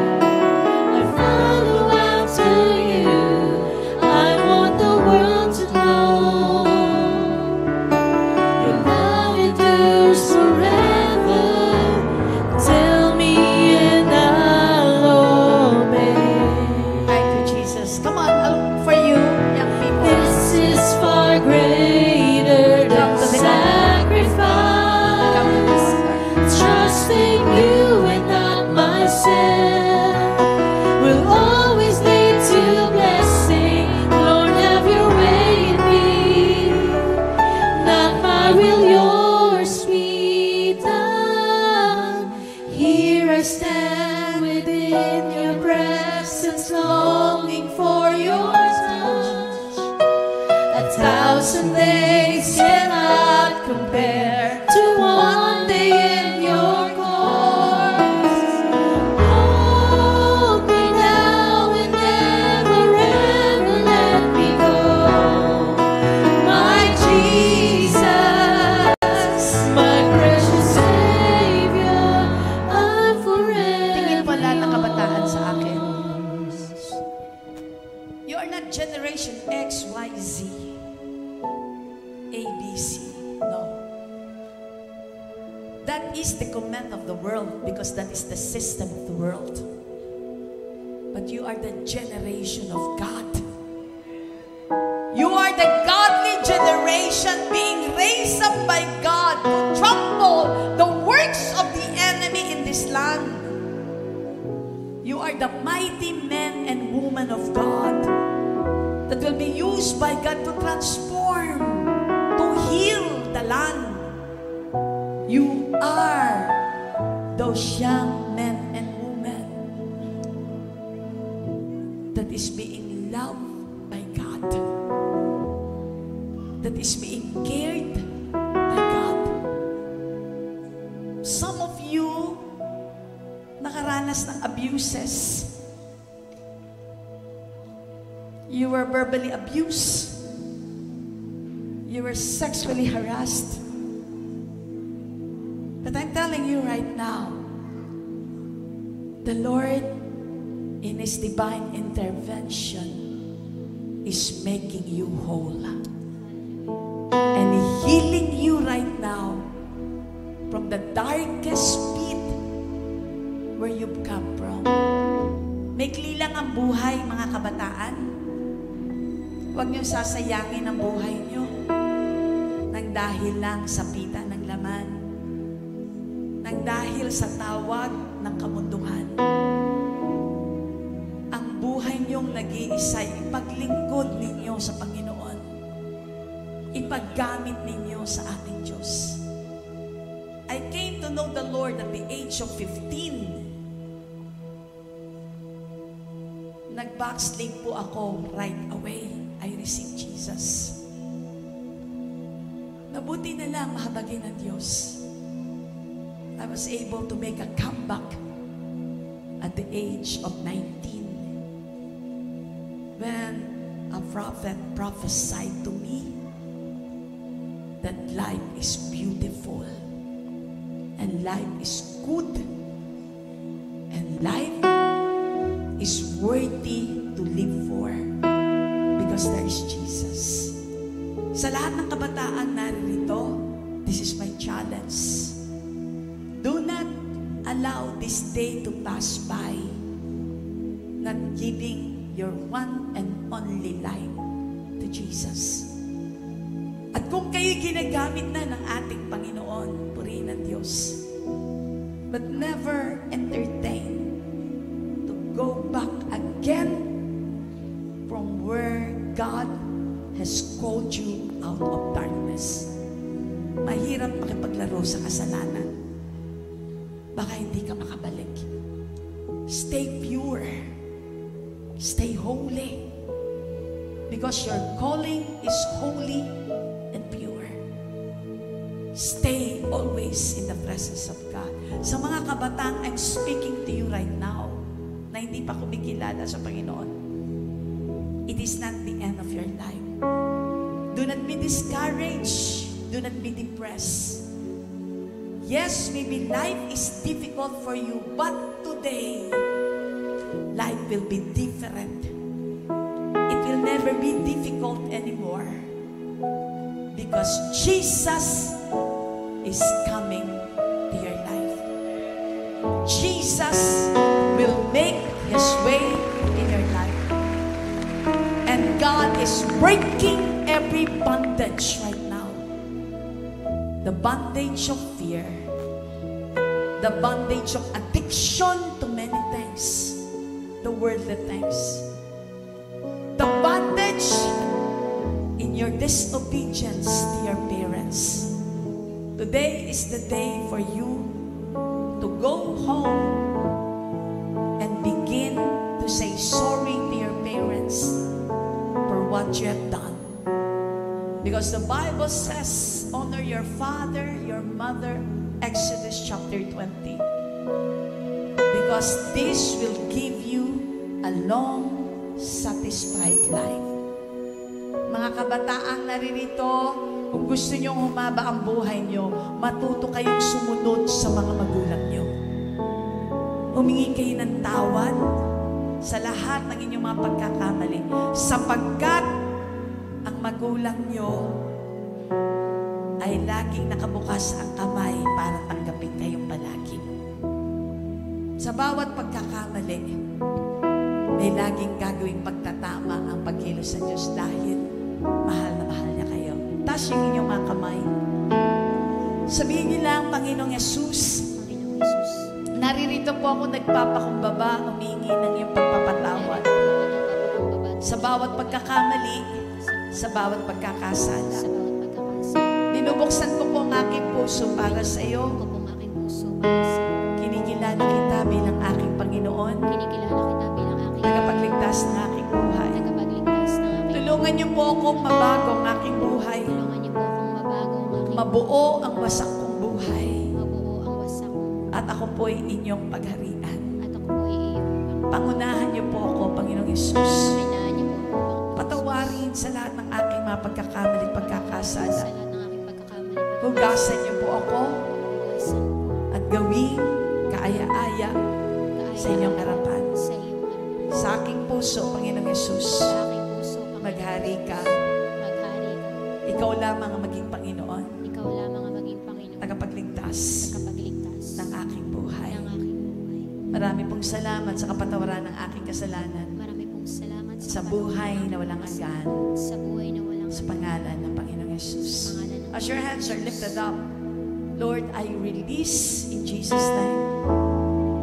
is the command of the world because that is the system of the world. But you are the generation of God. You are the godly generation being raised up by God to trample the works of the enemy in this land. You are the mighty men and women of God that will be used by God to transform, to heal the land. You are those young men and women that is being loved by God, that is being cared by God. Some of you nakaranas ng abuses. You were verbally abused. You were sexually harassed. But I'm telling you right now, the Lord, in His divine intervention, is making you whole. And healing you right now from the darkest pit where you've come from. Maikli lang ang buhay, mga kabataan. Huwag niyong sasayangin ang buhay niyo nang dahil lang sa pita ng laman, nang dahil sa tawag ng kamunduhan. Ang buhay niyong nag-iisa, ipaglingkod ninyo sa Panginoon. Ipaggamit ninyo sa ating Diyos. I came to know the Lord at the age of 15. Nag-backslid po ako right away. I received Jesus. Mabuti na lang, mahabagin ng Diyos. I was able to make a comeback at the age of 19. When a prophet prophesied to me that life is beautiful and life is good and life is worthy to live for because there is Jesus. Sa lahat ng kabataan naririto, this is my challenge. Do not allow this day to pass by not giving your one and only life to Jesus. At kung kayo ginagamit na ng ating Panginoon, purihin ang Diyos. But never entertain to go back again from where God has called you out of darkness. Mahirap makipaglaro sa kasalanan. Baka hindi ka makabalik. Stay pure. Stay holy. Because your calling is holy and pure. Stay always in the presence of God. Sa mga kabataan, I'm speaking to you right now na hindi pa kumikilala sa Panginoon. It is not the end of your life. Do not be discouraged. Do not be depressed. Yes, maybe life is difficult for you, but today, life will be different. It will never be difficult anymore. Because Jesus is coming to your life. Jesus will make His way in your life. And God is breaking every bondage right now. The bondage of fear. The bondage of addiction to many things. The worldly things. The bondage in your disobedience to your parents. Today is the day for you to go home and begin to say sorry to your parents for what you have done. Because the Bible says, honor your father, your mother, Exodus chapter 20. Because this will give you a long, satisfied life. Mga kabataang naririto, kung gusto nyong humaba ang buhay nyo, matuto kayong sumunod sa mga magulang nyo. Humingi kayo ng tawad sa lahat ng inyong mga pagkakamali. Sapagkat ang magulang nyo ay laging nakabukas ang kamay para tanggapin kayong palagi. Sa bawat pagkakamali, may laging gagawing pagtatama ang pagkilos sa Diyos dahil mahal na mahal niya kayo. Taas yung inyong mga kamay. Sabihin niyo lang, Panginoong Yesus, Panginoong Yesus, naririto po ako nagpapakumbaba, humingi ng iyong pagpapatawad sa bawat pagkakamali, sa bawat pagkakasala. sa bawat pagkakasala. Binubuksan ko po ang aking puso para sa iyo. Ko pong aking puso para sa iyo. Kinikilala kita bilang aking Panginoon, Kinikilala kita bilang aking tagapagligtas ng aking buhay. tagapagligtas ng aking Tulungan niyo po akong mabago ang aking buhay. Tulungan niyo po akong mabago ang aking Mabuo ang wasak kong buhay. mabuo ang wasak ko. At ako po'y inyong pagharian. At ako po ay iyong Pangunahan niyo po ako, Panginoong Yesus. Panginoon niyo po ako. Patawarin sa lahat ng aking mga pagkakamali at Sa pagkakasala. lahat ng aking pagkakamali. Hugasan niyo po ako Pagkawasan po. at gawing kaaya-aya sa inyong harapan. Sa iyong harapan. Sa aking puso, Panginoong Yesus, Sa aking puso, Panginoon. maghari ka. Maghari ka. Ikaw lamang ang maging Panginoon, Ikaw lamang ang maging Panginoon. tagapagligtas Tagapagligtas ng aking buhay. ng aking buhay. Marami pong salamat sa kapatawaran ng aking kasalanan, Marami pong salamat sa buhay na walang hanggan, sa buhay na walang sa pangalan ng Panginoong Yesus. pangalan ng As your hands are lifted up, Lord, I release in Jesus' name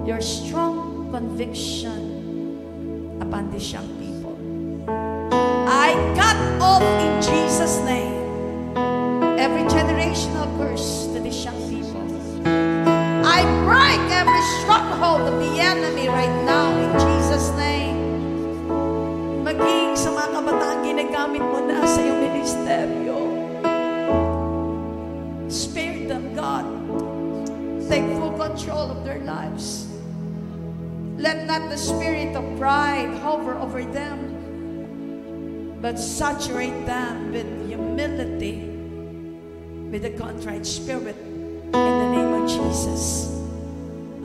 your strong conviction upon these young people. I cut off in Jesus' name every generational curse to these young people. I break every stronghold of the enemy right now in Jesus' name. Maging sa mga kabataan ginagamit mo na sa iyong ministeryo. Spare them, God. Take full control of their lives. Let not the spirit of pride hover over them, but saturate them with humility, with a contrite spirit, in the name of Jesus.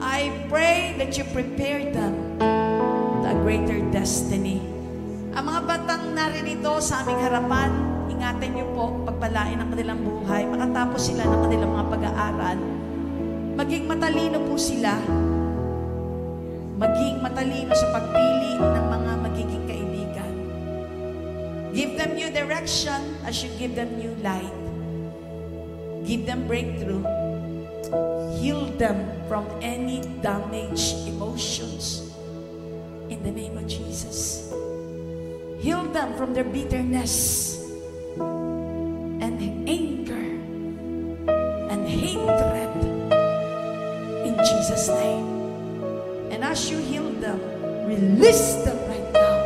I pray that you prepare them to a greater destiny. Ang mga batang naririto sa aming harapan, ingatan niyo po, pagpalain ang kanilang buhay, makatapos sila ng kanilang mga pag-aaral, maging matalino po sila, maging matalino sa pagpili ng mga magiging kaibigan. Give them new direction as you give them new light. Give them breakthrough. Heal them from any damaged emotions. In the name of Jesus. Heal them from their bitterness and anger and hatred. In Jesus' name. And as you heal them, release them right now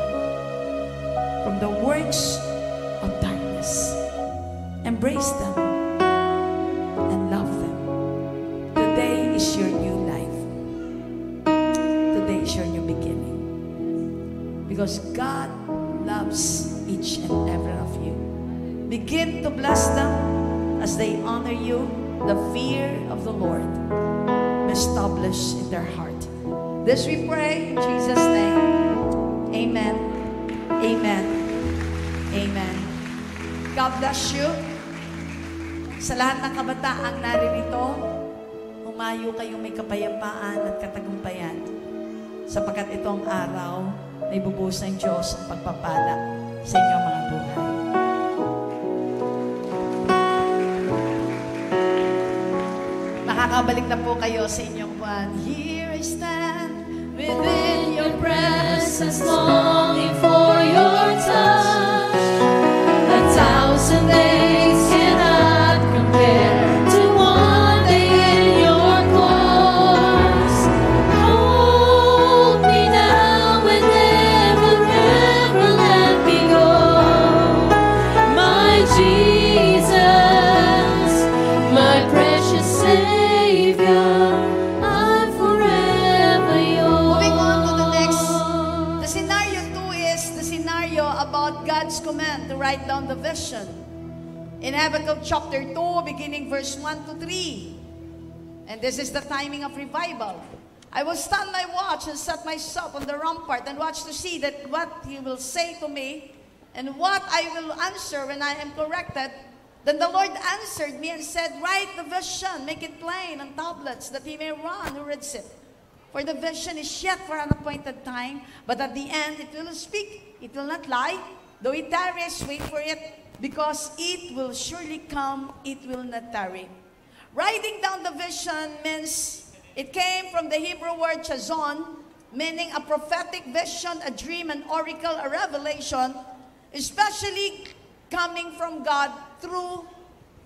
from the works of darkness. Embrace them and love them. Today is your new life. Today is your new beginning. Because God loves each and every of you. Begin to bless them as they honor you. The fear of the Lord be established in their heart. This we pray in Jesus' name. Amen. Amen. Amen. God bless you. Sa lahat ng kabataang naririto, humayo kayong may kapayapaan at katagumpayan. Sapagkat itong araw, ay bubuhos ng Diyos ang pagpapala sa inyong mga buhay. Makakabalik na po kayo sa inyong buwan. Here I stand within your presence, longing for your touch. 1,000 days cannot compare to one day in your course. Hold me now and never, ever let me go. My Jesus, my precious Savior, I'm forever yours. Moving on to the next. The scenario 2 is the scenario about God's command to write down the vision. In Habakkuk chapter 2, beginning verse 1 to 3. And this is the timing of revival. I will stand my watch and set myself on the rampart and watch to see that what he will say to me and what I will answer when I am corrected, Then the Lord answered me and said, write the vision, make it plain on tablets, that he may run who reads it. For the vision is yet for an appointed time, but at the end it will speak, it will not lie. Though it tarries, wait for it, because it will surely come, it will not tarry. Writing down the vision means, it came from the Hebrew word chazon, meaning a prophetic vision, a dream, an oracle, a revelation, especially coming from God through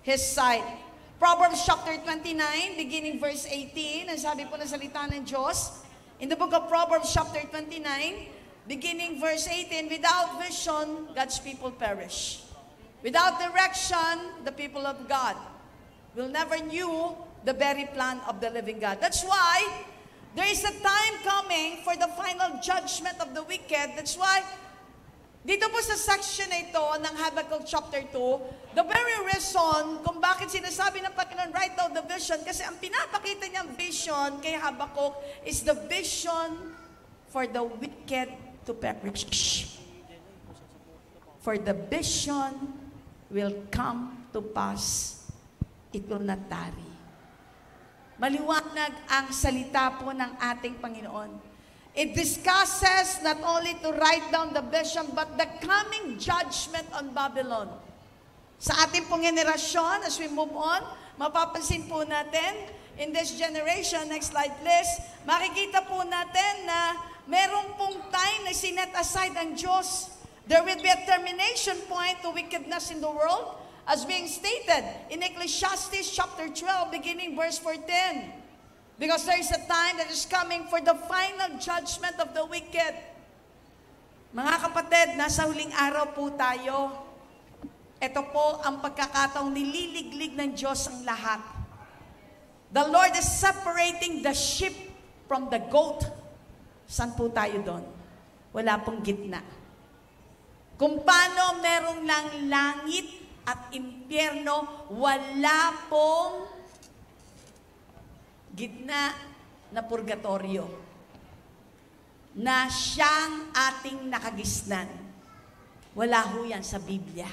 His sight. Proverbs chapter 29, beginning verse 18, ang sabi po ng salita ng Diyos, in the book of Proverbs chapter 29, beginning verse 18, without vision, God's people perish. Without direction, the people of God will never knew the very plan of the living God. That's why there is a time coming for the final judgment of the wicked. That's why dito po sa section na ito ng Habakkuk chapter 2, the very reason kung bakit sinasabi ng Panginoon, write down the vision, kasi ang pinapakita niyang vision kay Habakkuk is the vision for the wicked to perish. For the vision will come to pass, it will not tarry. Maliwanag ang salita po ng ating Panginoon. It discusses not only to write down the vision, but the coming judgment on Babylon. Sa ating pong generasyon, as we move on, mapapansin po natin, in this generation, next slide please, makikita po natin na meron pong time na sinet aside ang Diyos. There will be a termination point to wickedness in the world, as being stated in Ecclesiastes chapter 12, beginning verse 14. Because there is a time that is coming for the final judgment of the wicked. Mga kapatid, nasa huling araw po tayo. Ito po ang pagkakataong nililiglig ng Diyos ang lahat. The Lord is separating the sheep from the goat. Saan po tayo doon? Wala pong gitna. Kung paano merong lang langit at impyerno, wala pong gitna na purgatorio na siyang ating nakagisnan. Wala ho yan sa Biblia.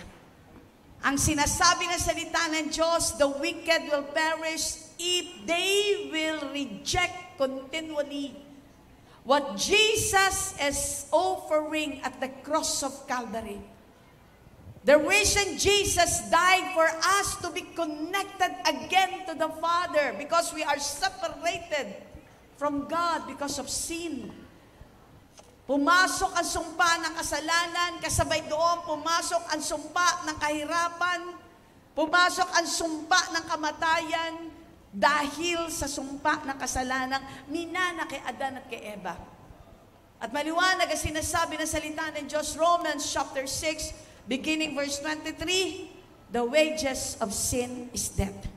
Ang sinasabi ng salita ng Diyos, the wicked will perish if they will reject continually what Jesus is offering at the cross of Calvary. The reason Jesus died for us to be connected again to the Father, because we are separated from God because of sin. Pumasok ang sumpa ng kasalanan, kasabay doon pumasok ang sumpa ng kahirapan, pumasok ang sumpa ng kamatayan, dahil sa sumpa ng kasalanan, minana kay Adan at kay Eva. At maliwanag ang sinasabi ng salita ng Diyos, Romans chapter 6, beginning verse 23, the wages of sin is death.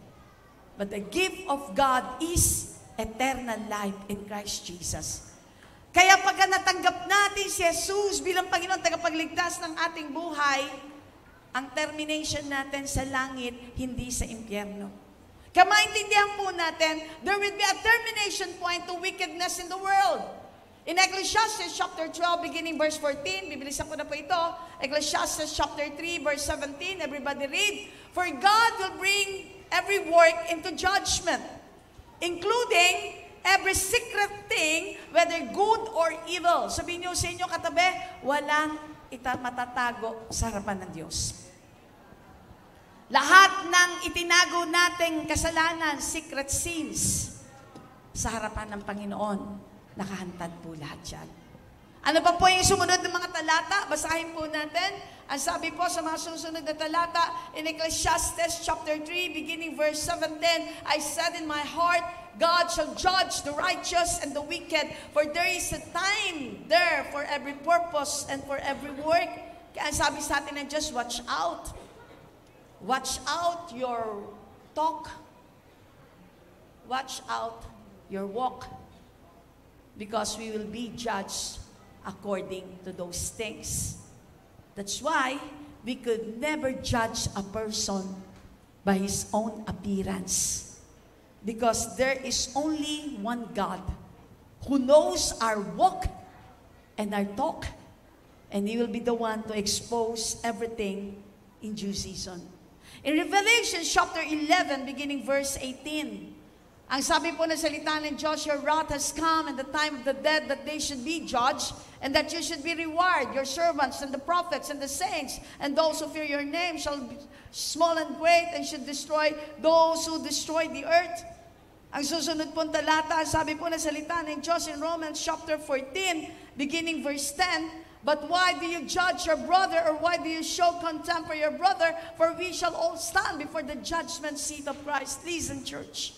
But the gift of God is eternal life in Christ Jesus. Kaya pagka natanggap natin si Jesus bilang Panginoon tagapagligtas ng ating buhay, ang termination natin sa langit, hindi sa impyerno. Kaya maintindihan po natin, there will be a termination point to wickedness in the world. In Ecclesiastes chapter 12, beginning verse 14, bibilisan ko na po ito. Ecclesiastes chapter 3, verse 17, everybody read. For God will bring every work into judgment, including every secret thing, whether good or evil. Sabihin niyo sa inyo katabi, walang matatago sa harapan ng Diyos. Lahat ng itinago nating kasalanan, secret sins, sa harapan ng Panginoon, nakahantad po lahat yan. Ano pa po yung sumunod ng mga talata? Basahin po natin. Ang sabi po sa mga susunod na talata, in Ecclesiastes chapter 3, beginning verse 17, I said in my heart, God shall judge the righteous and the wicked, for there is a time there for every purpose and for every work. Kaya sabi sa atin ng Diyos, watch out. Watch out your talk. Watch out your walk. Because we will be judged according to those things. That's why we could never judge a person by his own appearance. Because there is only one God who knows our walk and our talk, and He will be the one to expose everything in due season. In Revelation chapter 11, beginning verse 18, ang sabi po na salita ng Diyos, your wrath has come and the time of the dead that they should be judged and that you should be rewarded. Your servants and the prophets and the saints and those who fear your name shall be small and great and should destroy those who destroy the earth. Ang susunod pong talata, sabi po na salita ng Diyos in Romans chapter 14, beginning verse 10, but why do you judge your brother, or why do you show contempt for your brother? For we shall all stand before the judgment seat of Christ. Listen, church.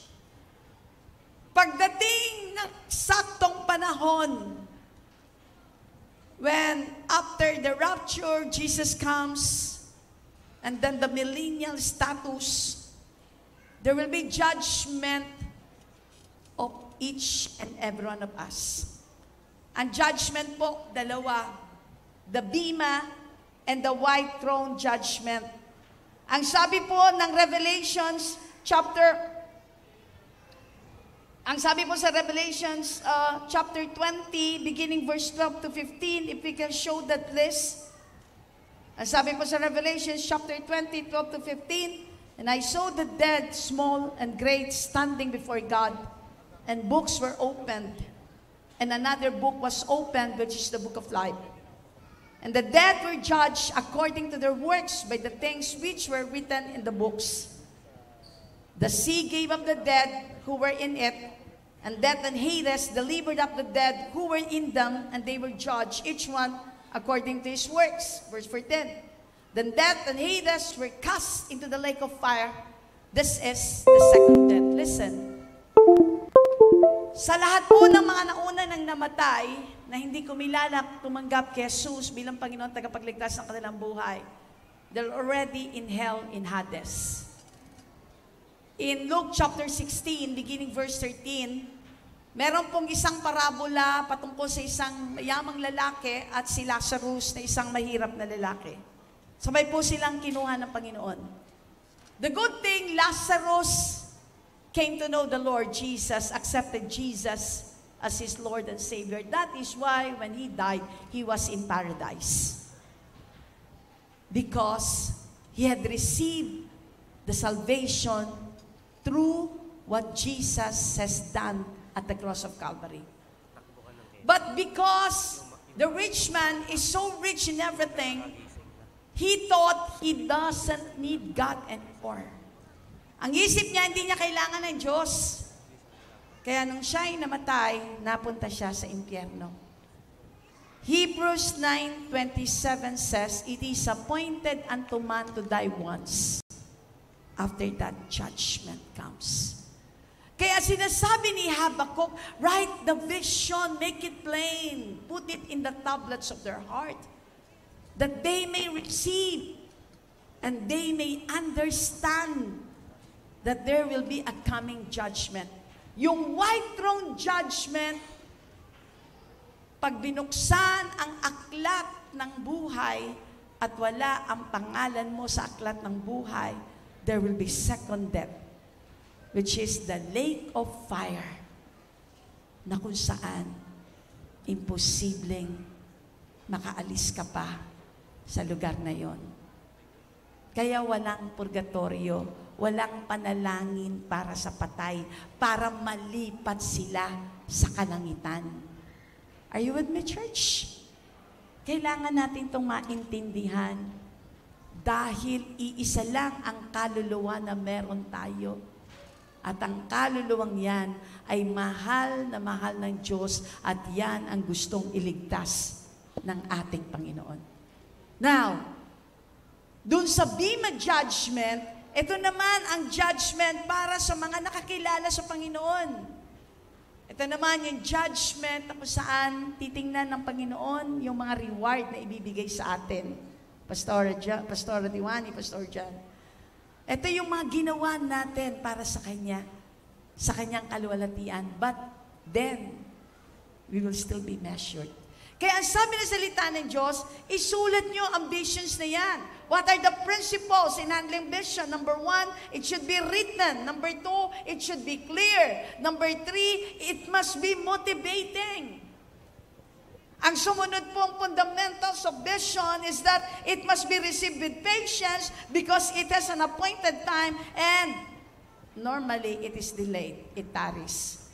Pagdating ng saktong panahon, when after the rapture, Jesus comes, and then the millennial status, there will be judgment of each and every one of us. Ang judgment po, dalawa. The Bema and the white throne judgment. Ang sabi po ng Revelations chapter chapter 20, beginning verse 12 to 15, if we can show that list. Ang sabi po sa Revelations chapter 20, 12 to 15, and I saw the dead, small and great, standing before God, and books were opened, and another book was opened, which is the book of life. And the dead were judged according to their works by the things which were written in the books. The sea gave up the dead who were in it, and death and Hades delivered up the dead who were in them, and they were judged, each one according to his works. Verse 14. Then death and Hades were cast into the lake of fire. This is the second death. Listen. Sa lahat po ng mga nauna nang namatay, na hindi kumilala tumanggap kay Jesus bilang Panginoon tagapagligtas ng kanilang buhay, they're already in hell, in Hades. In Luke chapter 16, beginning verse 13, meron pong isang parabola patungkol sa isang mayamang lalaki at si Lazarus na isang mahirap na lalaki. Sabay po silang kinuha ng Panginoon. The good thing, Lazarus came to know the Lord Jesus, accepted Jesus as his Lord and Savior. That is why when he died, he was in paradise. Because he had received the salvation through what Jesus has done at the cross of Calvary. But because the rich man is so rich in everything, he thought he doesn't need God anymore. Ang isip niya, hindi niya kailangan ng Diyos. Kaya nung siya'y namatay, napunta siya sa impyerno. Hebrews 9:27 says, it is appointed unto man to die once. After that, judgment comes. Kaya sinasabi ni Habakkuk, write the vision, make it plain, put it in the tablets of their heart, that they may receive and they may understand that there will be a coming judgment. Yung white throne judgment, pag binuksan ang aklat ng buhay at wala ang pangalan mo sa aklat ng buhay, there will be second death, which is the lake of fire, na kung saan imposibleng makaalis ka pa sa lugar na yon. Kaya walang purgatorio, walang panalangin para sa patay, para malipat sila sa kalangitan. Are you with me, church? Kailangan natin itong maintindihan dahil iisa lang ang kaluluwa na meron tayo. At ang kaluluwang yan ay mahal na mahal ng Diyos at yan ang gustong iligtas ng ating Panginoon. Now, dun sa Bema judgment, ito naman ang judgment para sa mga nakakilala sa Panginoon. Ito naman yung judgment na kung saan titingnan ng Panginoon yung mga reward na ibibigay sa atin. Pastor Diwani, Pastor John. Ito yung mga ginawa natin para sa Kanya, sa Kanyang kaluwalhatian. But then, we will still be measured. Kaya ang sabi ng salita ng Diyos, isulat nyo ang visions na yan. What are the principles in handling vision? Number 1, it should be written. Number 2, it should be clear. Number 3, it must be motivating. Ang sumunod pong fundamentals of vision is that it must be received with patience because it has an appointed time and normally it is delayed. It tarries.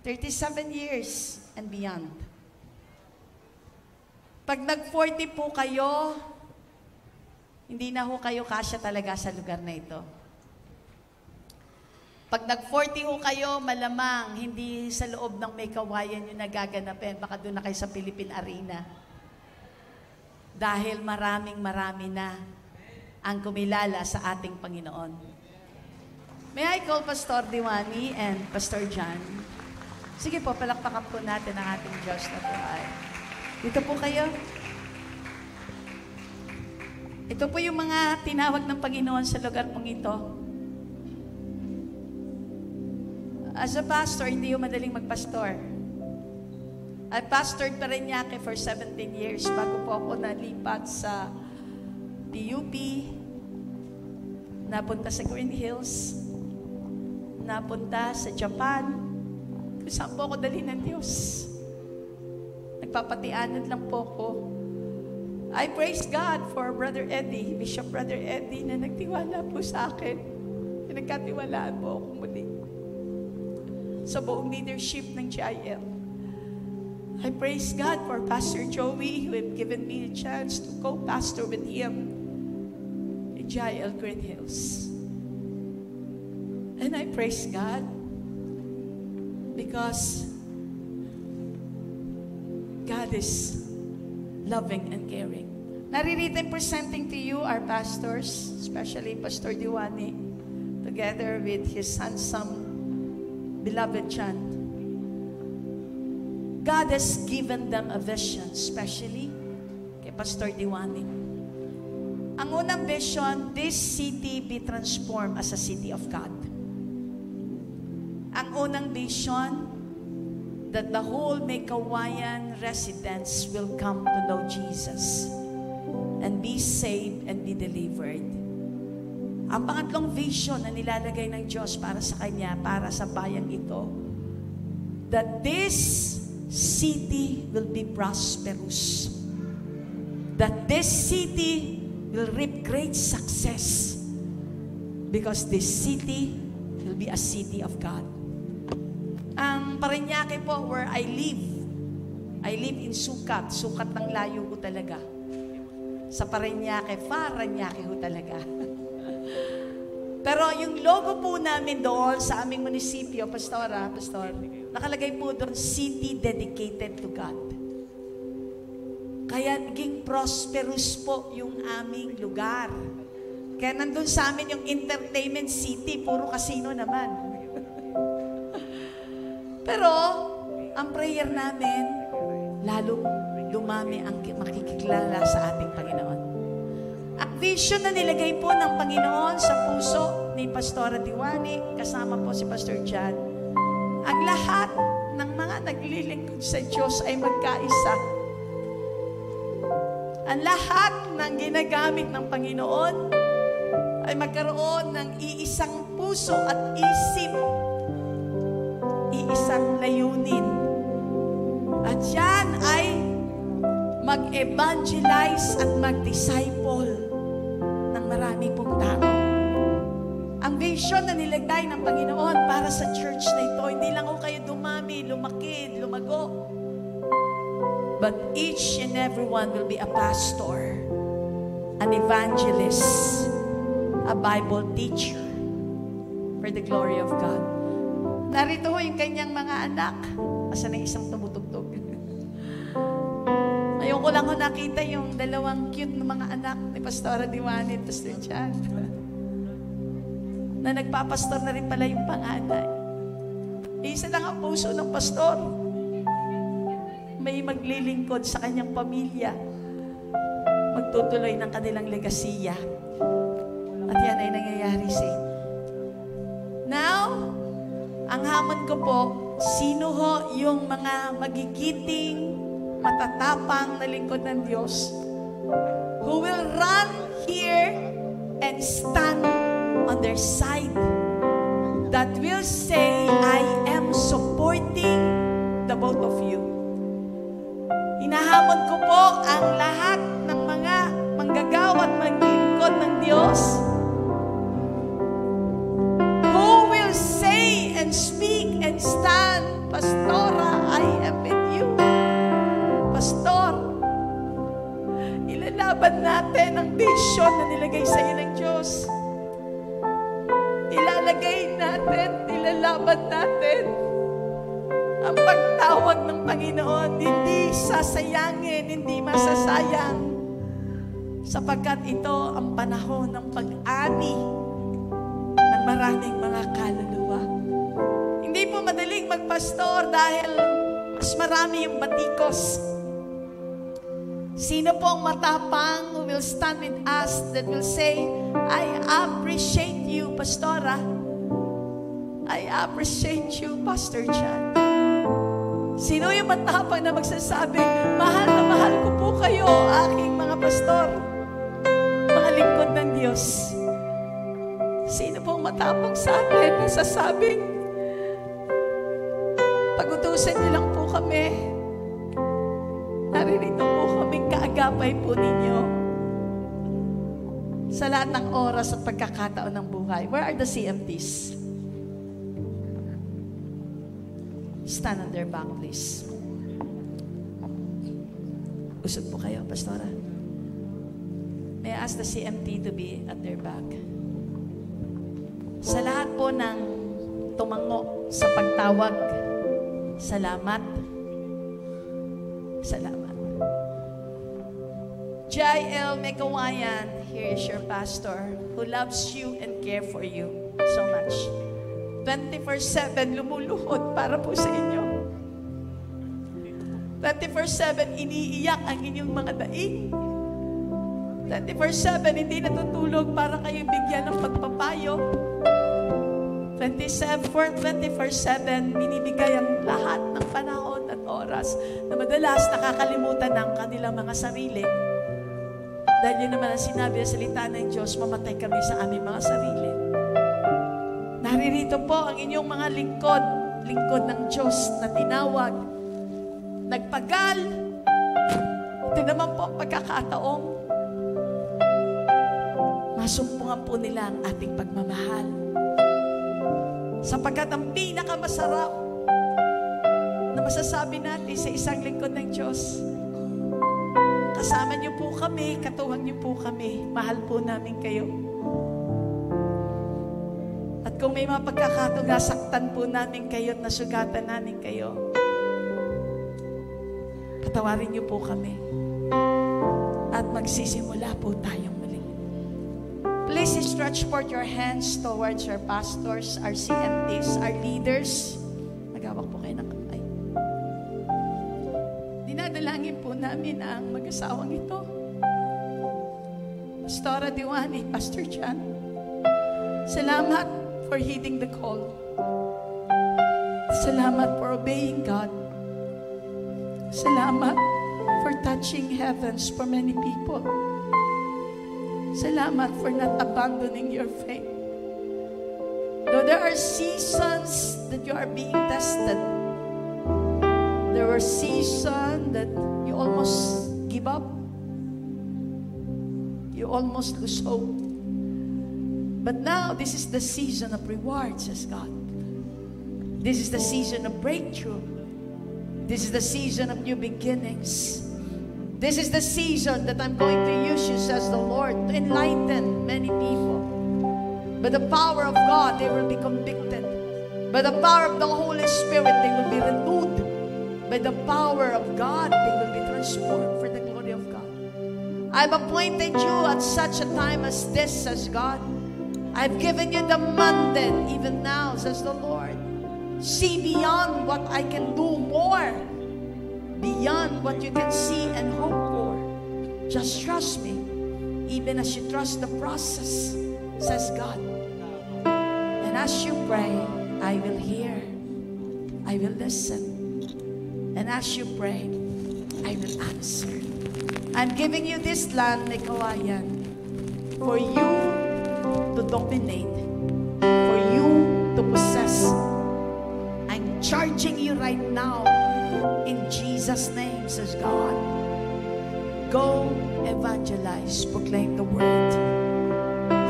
37 years and beyond. Pag nag-40 po kayo, hindi na ho kayo kasya talaga sa lugar na ito. Pag nag-40 ho kayo, malamang hindi sa loob ng may kawayan yung nagaganapin. Baka doon na kayo sa Philippine Arena. Dahil marami na ang kumilala sa ating Panginoon. May I call Pastor Diwani and Pastor John? Sige po, palakpakan po natin ang ating Diyos na buhay. Dito po kayo. Ito po yung mga tinawag ng Panginoon sa lugar pong ito. As a pastor, hindi yung madaling magpastor. I pastored Parañaque for 17 years bago po ako nalipat sa PUP, napunta sa Green Hills, napunta sa Japan, kung saan po ako dali ng Diyos. Nagpapatianad lang po ko. I praise God for Brother Eddie, Bishop Brother Eddie, na nagtiwala po sa akin. Nagkatiwalaan po ako muli sa buong leadership ng GIL. I praise God for Pastor Joey who have given me a chance to co-pastor with him in GIL Green Hills. And I praise God because God is loving and caring. Naririto presenting to you our pastors, especially Pastor Diwani, together with his handsome beloved John. God has given them a vision, especially kay Pastor Diwani. Ang unang vision, this city be transformed as a city of God. Ang unang vision, that the whole Meycauayan residents will come to know Jesus and be saved and be delivered. Ang pangatlong vision na nilalagay ng Diyos para sa Kanya, para sa bayang ito, that this city will be prosperous. That this city will reap great success because this city will be a city of God. Ang Parañaque po, where I live in Sukat. Sukat ng layo ko talaga. Sa Parañaque, Parañaque ho talaga. Pero yung logo po namin doon sa aming munisipyo, Pastor, nakalagay po doon, City Dedicated to God. Kaya naging prosperous po yung aming lugar. Kaya nandun sa amin yung entertainment city, puro casino naman. Pero, ang prayer namin, lalong lumami ang makikilala sa ating Panginoon. Ang vision na nilagay po ng Panginoon sa puso ni Pastora Diwani, kasama po si Pastor John, ang lahat ng mga naglilingkod sa Diyos ay magkaisa. Ang lahat ng ginagamit ng Panginoon ay magkaroon ng iisang puso at isip, iisang layunin. At yan ay mag-evangelize at mag-disciple ng marami pong tao. Ang vision na nilagay ng Panginoon para sa church na ito, hindi lang ho kayo dumami, lumaki, lumago. But each and every one will be a pastor, an evangelist, a Bible teacher for the glory of God. Narito ho yung kanyang mga anak. Asa na isang tumutugtog. Ngayon ko lang ho nakita yung dalawang cute na mga anak ni Pastora Diwani at Pastor John. Na nagpapastor na rin pala yung panganay. Isa lang ang puso ng pastor. May maglilingkod sa kanyang pamilya. Magtutuloy ng kanilang legasiya. At yan ay nangyayari sa inyo. Now, ang hamon ko po, sino ho yung mga magigiting, matatapang na lingkod ng Diyos who will run here and stand on their side, that will say, I am supporting the both of you. Hinahamon ko po ang lahat ng mga manggagawa at maglingkod ng Diyos who will say and speak and stand, Pastora, I am with you. Pastor, ilalaban natin ang vision na nilagay sa iyo ng Diyos. Ilalaban natin ang pagtawag ng Panginoon. Hindi sasayangin, hindi masasayang, sapagkat ito ang panahon ng pag-ani ng maraming mga kaluluwa. Hindi po madaling magpastor dahil mas marami yung batikos. Sino po ang matapang who will stand with us that will say, I appreciate you, Pastora. I appreciate you, Pastor Chan. Sino yung matapang na magsasabing, mahal na mahal ko po kayo, aking mga pastor, mga lingkod ng Diyos. Sino pong matapang sa atin na sasabing, pag-utusan niyo lang po kami, naririto po kaming kaagapay po ninyo sa lahat ng oras at pagkakataon ng buhay. Where are the CMTs? Stand on their back, please. Usog po kayo, Pastora. May I ask the CMT to be at their back. Sa lahat po ng tumango sa pagtawag, salamat. Salamat. J.L. Megawayan, here is your pastor who loves you and care for you so much. 24/7 lumuluhod para po sa inyo. 24/7 iniiyak ang inyong mga daing. 24/7 hindi natutulog para kayo bigyan ng pagpapayo. 24/7 binibigay ang lahat ng panahon at oras na madalas nakakalimutan ng kanilang mga sarili. Dahil yun naman ang sinabi sa salita ng Diyos, mamatay kami sa aming mga sarili. Naririto po ang inyong mga lingkod ng Diyos na tinawag, nagpagal. Ito naman po ang pagkakataong masumpungan po nila ang ating pagmamahal. Sapagkat ang pinakamasarap na masasabi natin sa isang lingkod ng Diyos, kasama niyo po kami, katuwang niyo po kami, mahal po namin kayo. At kung may mga pagkakataong nasaktan po namin kayo at nasugatan namin kayo, patawarin niyo po kami. At magsisimula po tayong muli. Please stretch forth your hands towards our pastors, our CMTs, our leaders. Magawak po kayo ng kamay. Dinadalangin po namin ang mag-asawang ito. Pastora Diwani, Pastor Chan, salamat for heeding the call. Salamat for obeying God. Salamat for touching heavens for many people. Salamat for not abandoning your faith. Though there are seasons that you are being tested, there were seasons that you almost give up. You almost lose hope. But now, this is the season of rewards, says God. This is the season of breakthrough. This is the season of new beginnings. This is the season that I'm going to use you, says the Lord, to enlighten many people. By the power of God, they will be convicted. By the power of the Holy Spirit, they will be renewed. By the power of God, they will be transformed for the glory of God. I've appointed you at such a time as this, says God. I've given you the mandate even now, says the Lord. See beyond what I can do more. Beyond what you can see and hope for. Just trust me, even as you trust the process, says God. And as you pray, I will hear. I will listen. And as you pray, I will answer. I'm giving you this land, Megawayan, for you to dominate, for you to possess. I'm charging you right now in Jesus' name, says God. Go, evangelize, proclaim the word.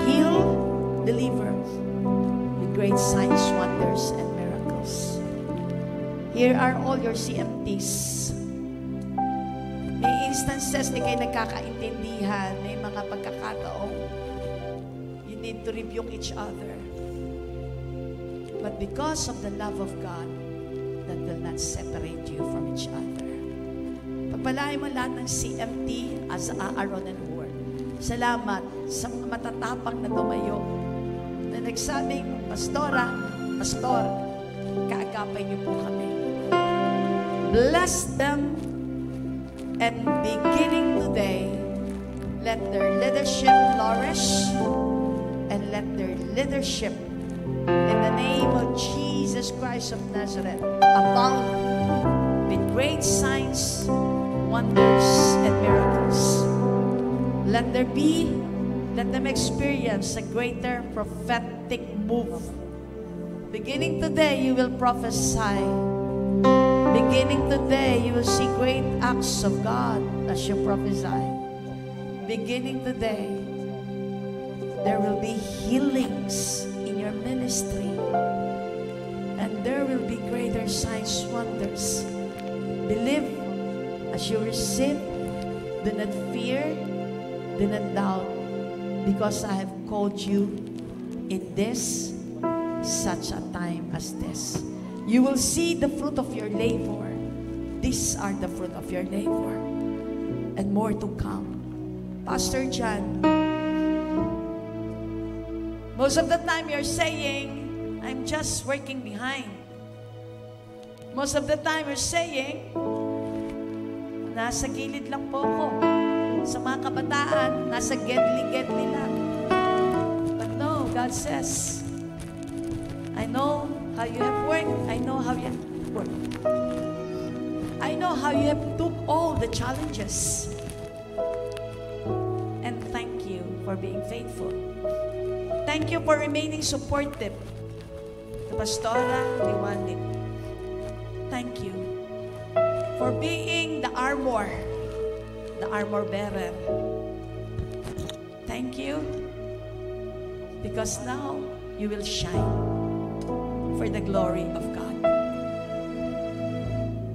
Heal, deliver, with great signs, wonders, and miracles. Here are all your CMTs. May instances di kayo nagkakaintindihan, may mga pagkakataong you need to rebuke each other. But because of the love of God, that will not separate you from each other. Pagpalain mo lahat ng CMT as Aaron and Hur. Salamat sa mga matatapang na tumayo na nagsabing, Pastora, Pastor, kaagapay niyo po kami. Bless them, and beginning today, let their leadership flourish, and let their leadership in the name of Jesus Christ of Nazareth abound with great signs, wonders, and miracles. Let them experience a greater prophetic move. Beginning today, you will prophesy. Beginning today, you will see great acts of God as you prophesy. Beginning today, there will be healings in your ministry. And there will be greater signs, wonders. Believe as you receive. Do not fear. Do not doubt. Because I have called you in this, such a time as this. You will see the fruit of your labor. These are the fruit of your labor. And more to come. Pastor John, most of the time you're saying, I'm just working behind. Most of the time you're saying, nasa gilid lang po ako. Sa mga kabataan, nasa gedli-gedli lang. But no, God says, I know how you have worked. I know how you have worked. I know how you have took all the challenges. And thank you for being faithful. Thank you for remaining supportive to Pastora Liwanag. Thank you for being the armor bearer. Thank you because now you will shine for the glory of God.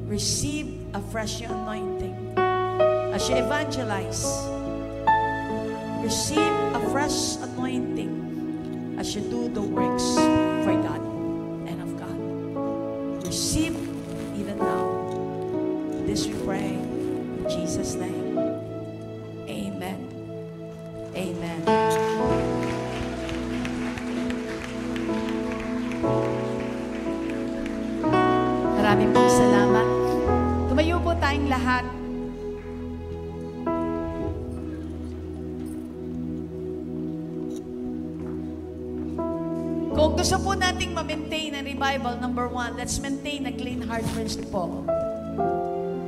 Receive a fresh anointing as you evangelize. Receive a fresh anointing as you do the works for God and of God. Receive even now. This we pray in Jesus' name. Amen. Amen. Maraming pong salamat. Tumayo po tayong lahat. Kung gusto po nating ma-maintain ang revival, number one, let's maintain a clean heart principle.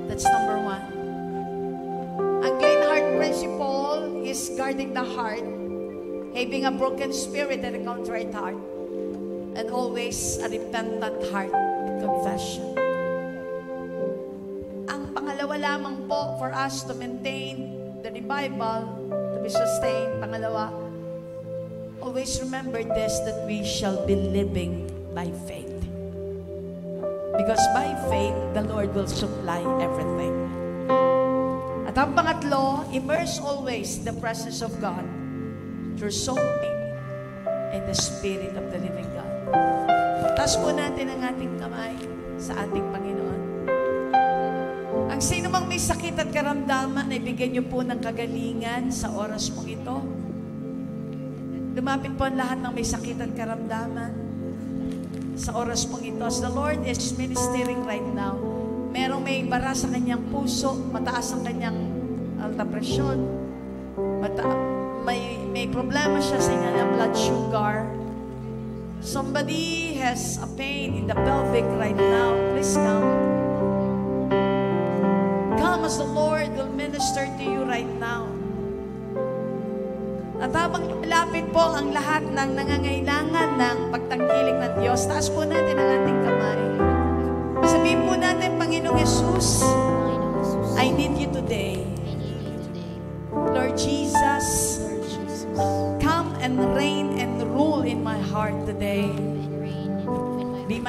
That's number one. Ang clean heart principle is guarding the heart, having a broken spirit and a contrite heart, and always a repentant heart with confession. Ang pangalawa lamang po for us to maintain the revival, to be sustained, pangalawa, always remember this, that we shall be living by faith. Because by faith, the Lord will supply everything. At ang pangatlo, immerse always the presence of God through songing in the Spirit of the living God. Taas po natin ang ating kamay sa ating Panginoon. Ang sino mang may sakit at karamdaman, ay bigyan niyo po ng kagalingan sa oras mong ito. Lumapit po ang lahat ng may sakit at karamdaman sa oras pong ito. As the Lord is ministering right now, merong may bara sa kanyang puso, mataas ang kanyang alta presyon, may problema siya sa kanyang blood sugar. Somebody has a pain in the pelvic right now. Please come. Come as the Lord will minister to you right now. At habang lapit po ang lahat ng nangangailangan ng pagtangkilik ng Diyos, taas po natin ang ating kamay. Sabihin po natin, Panginoong Jesus, I need you today.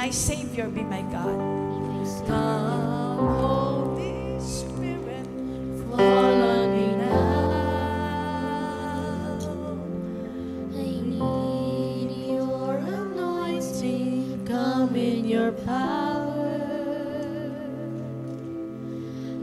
my Savior, be my God. Come, Holy Spirit, fall on me now. I need your anointing, come in your power.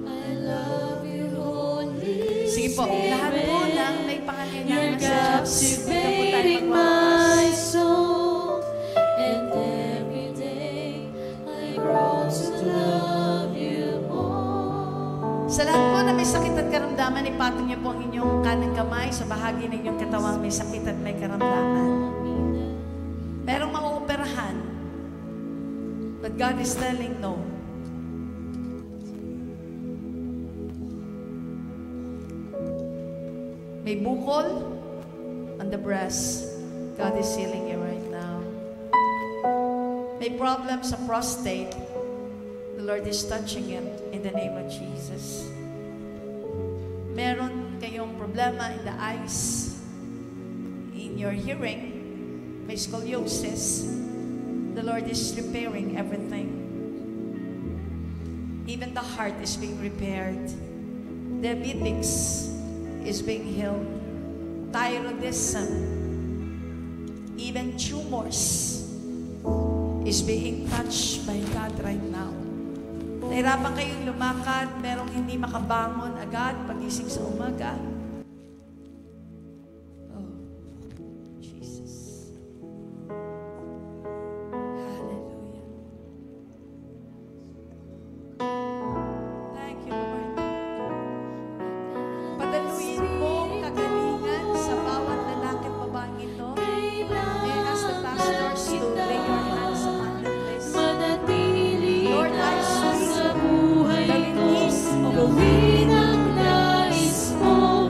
I love you, Holy Sige po, lahat po ng may pangangailangan You're sa Diyos. captivating my soul, and every day I grow to love you more. Sa lahat po na may sakit at karamdaman, ipatong niyo po ang inyong kanang kamay sa bahagi ng inyong katawang may sakit at may karamdaman. Merong mauoperahan, but God is telling no. May bukol on the breast. God is healing you right now. May problem sa prostate. The Lord is touching it in the name of Jesus. Meron kayong problema in the eyes, in your hearing, may scoliosis. The Lord is repairing everything. Even the heart is being repaired. Diabetics is being healed. Thyroidism, even tumors is being touched by God right now. Nahirapan kayong lumakad, merong hindi makabangon agad pagising sa umaga. Oh, Jesus. Hallelujah. Thank you, Lord. Padaluin mo ang kagalingan sa bawat lalaki at babaeng ito. And ask the pastors to lay your hands upon them, please. Lord, I speak sa buhay ko, gawin ang nais mo.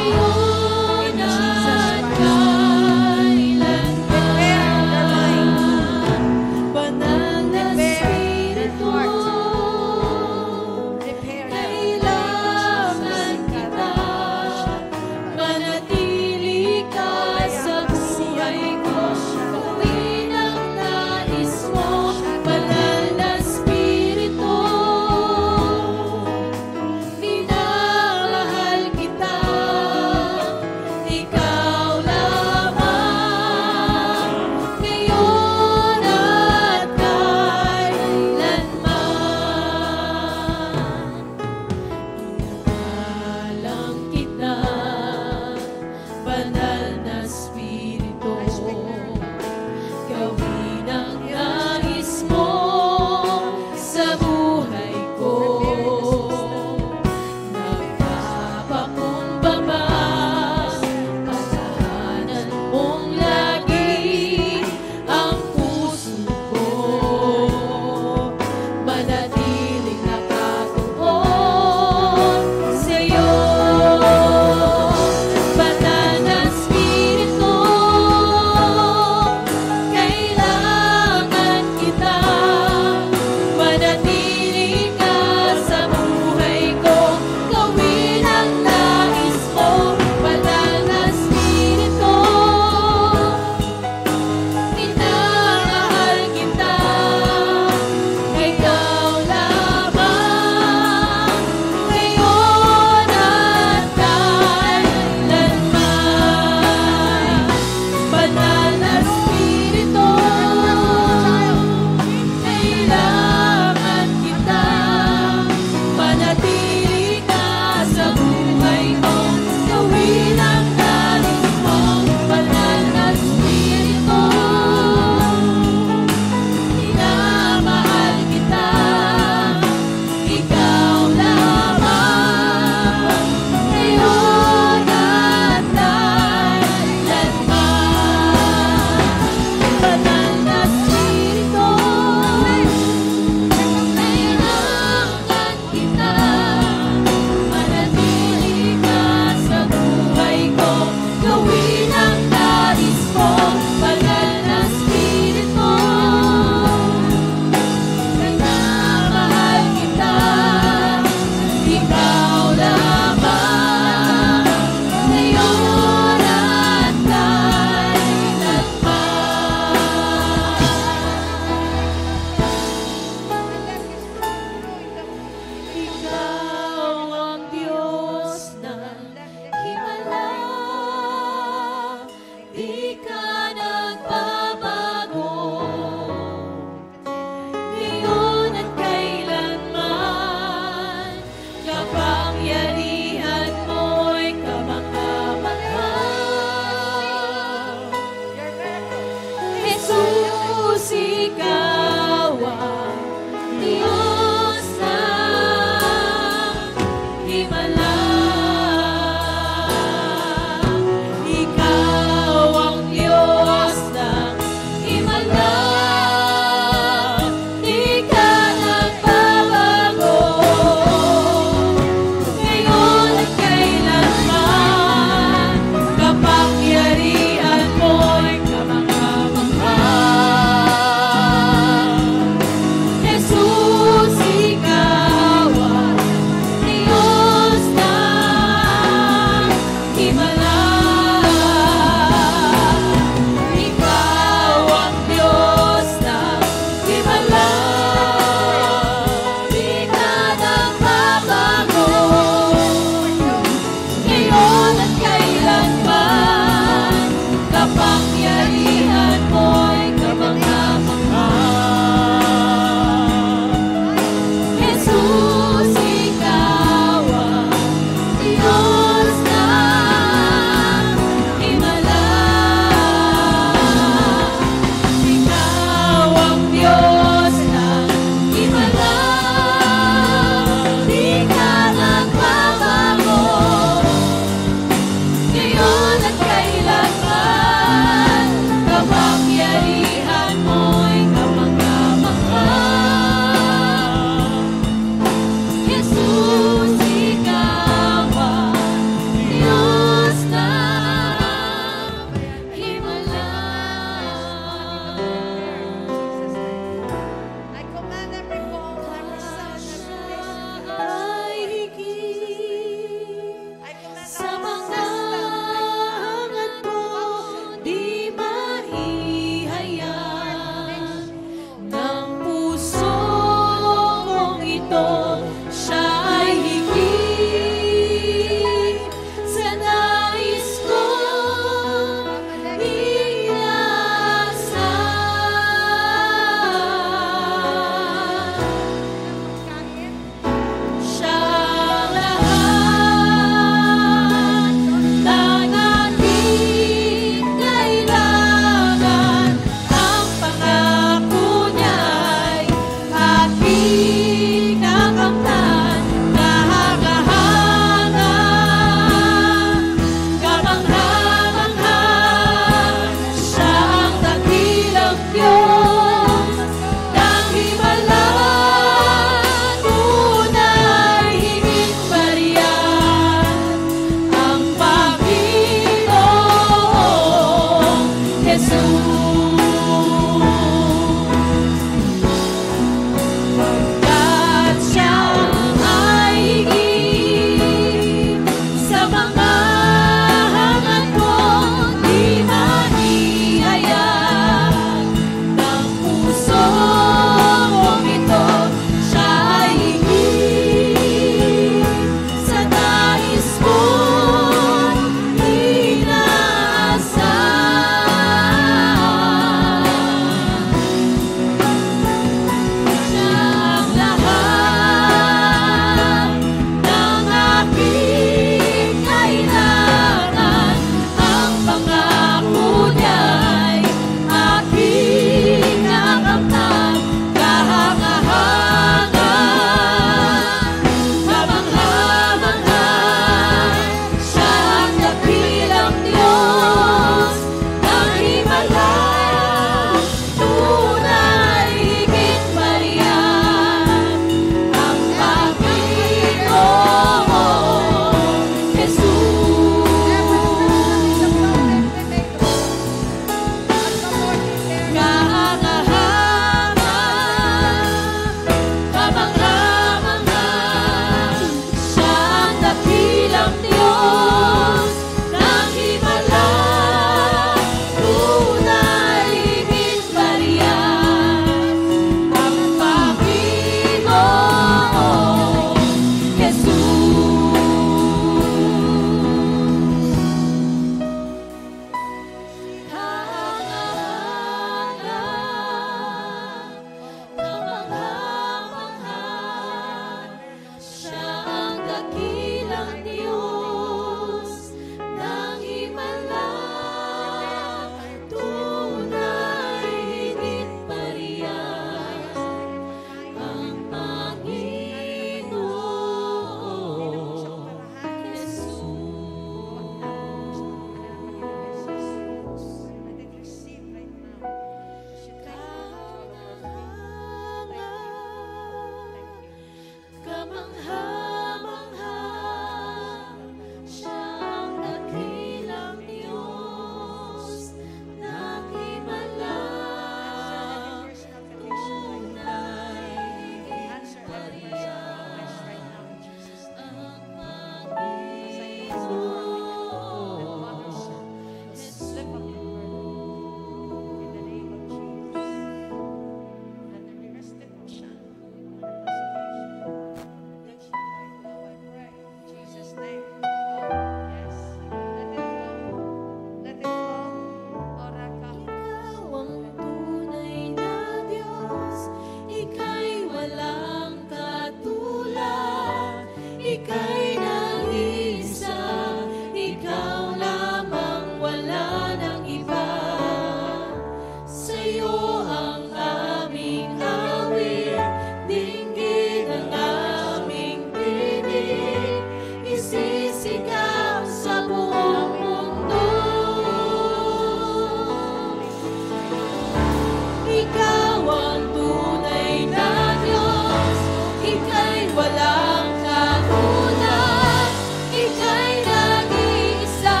walang katulad, ika'y nag-iisa,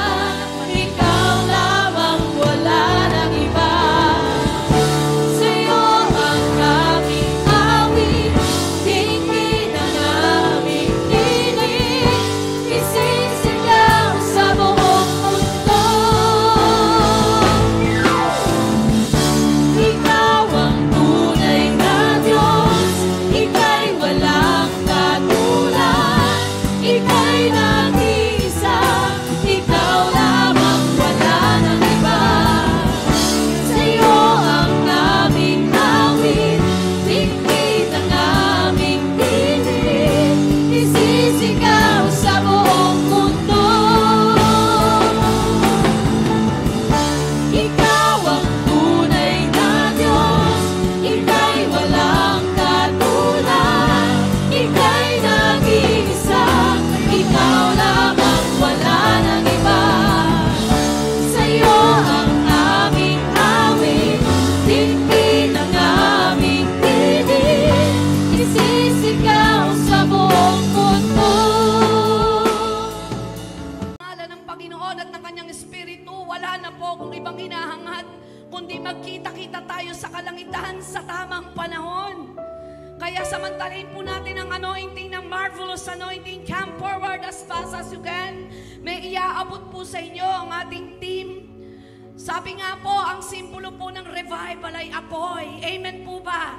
ikaw lamang, wala nang iba. Sa'yo ang aming awit, tingin ang aming tinig, isisigaw sa buong mundo. Ikaw ang tunay na Diyos, ika'y walang katulad, ika'y nag-iisa, ikaw lamang, wala nang iba. Sa'yo ang aming awit, tingin ang aming tinig, isisigaw sa buong mundo. Ikaw ang tunay na Diyos, ika'y walang katulad, ika'y nag-iisa, ikaw lamang, wala nang iba. Sa'yo ang aming awit, tingin ang aming tinig, isisigaw sa buong mundo. Ngalan ng Panginoon at ng kanyang Espiritu, wala na po kung ibang hinahangad, kundi magkita-kita tayo sa kalangitan sa tamang panahon. Kaya samantalahin po natin ang anointing ng marvelous anointing. Come forward as fast as you can. May iaabot po sa inyo ang ating team. Sabi nga po, ang simbolo po ng revival ay apoy. Amen po ba?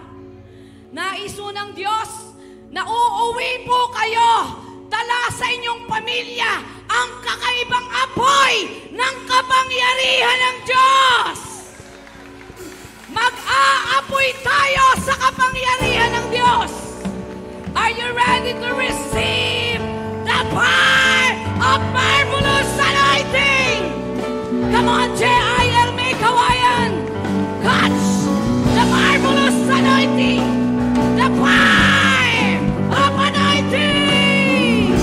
Naiso ng Diyos na uuwi po kayo, dala sa inyong pamilya ang kakaibang apoy ng kapangyarihan ng Diyos. Mag-aapoy tayo sa kapangyarihan ng Diyos. Are you ready to receive the power of marvelous anointing? Come on, J.I.L. May Kawayan. Catch the marvelous anointing. The power of anointing.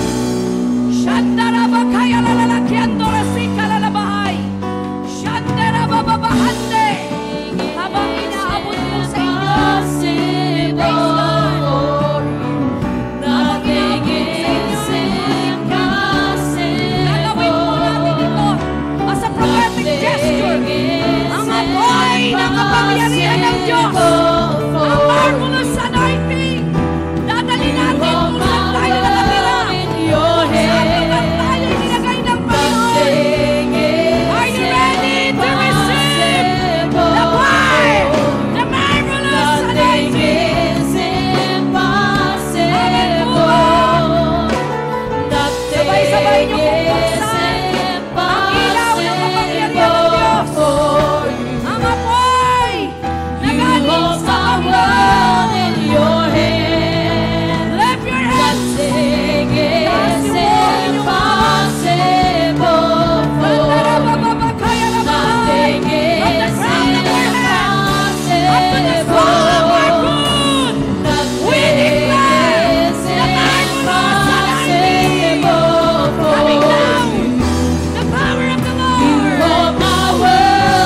Shandarabakaya lalalakiando rasika lalabahay. Shandarabababahande. Habang inaabot po sa inyo, praise God. Gagawin po natin ito as a prophetic gesture. Ang apoy ng kapangyarihan ng Diyos. Ang marvelous anointing. Dadali natin kung saan tayo nakatira. Saan tayo nilagay ng Panginoon. Are you ready to receive the power, the marvelous anointing? Sabay-sabay niyo pong buksan ang ilaw ng kapangyarihan ng Diyos. Ang apoy na galing sa kawan. Lift your hands. Taas niyo po ang inyong Bandarabababakaya labahay. From the crown of our heads up to the sole of our foot, we declare the marvelous anointing coming down. The power of the Lord.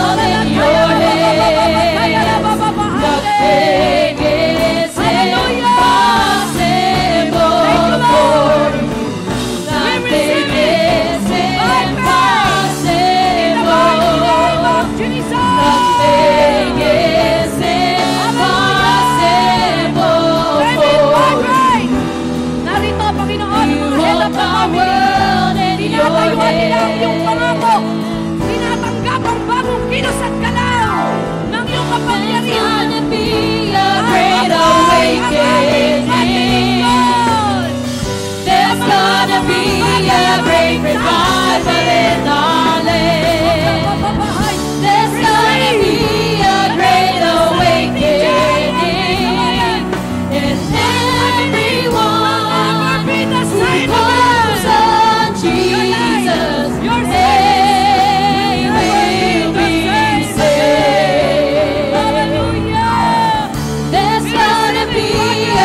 Hallelujah. Thank you, Lord. We receive it by faith in the mighty name of Jesus. Narito, Panginoon, ang mga head of the family. Tinatayuan nila ang iyong pangako. Tinatanggap ang bagong kilos at galaw ng iyong kapangyarihan. Great awakening. There's gonna be a great revival in our land. There's gonna be a great awakening in everyone who calls on Jesus. They will be saved. Hallelujah. There's gonna be a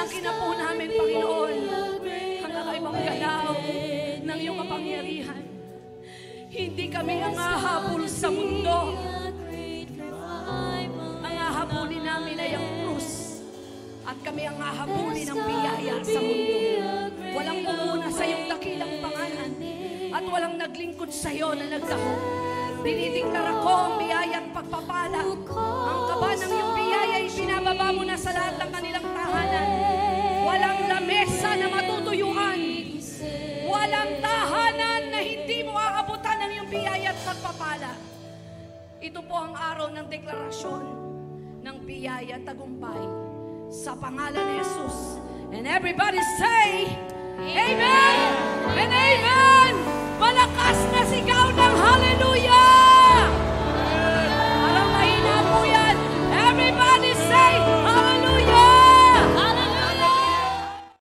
Ilalaki na po namin, Panginoon, ang kakaibang galaw ng iyong kapangyarihan. Hindi kami ang hahabol sa mundo. Ang hahabulin namin ay ang krus. At kami ang hahabulin ng biyaya sa mundo. Walang umuna sa iyong dakilang pangalan. At walang naglingkod sa iyo na nagtaho. Dinideklara ko ang biyaya at pagpapala. Ang kaba ng iyong biyaya ay binababa mo na sa lahat ng kanilang tahanan. Walang lamesa na matutuyuan. Walang tahanan na hindi mo aabutan ng iyong biyaya at pagpapala. Ito po ang araw ng deklarasyon ng biyaya at tagumpay sa pangalan ni Jesus. And everybody say, Amen and Amen!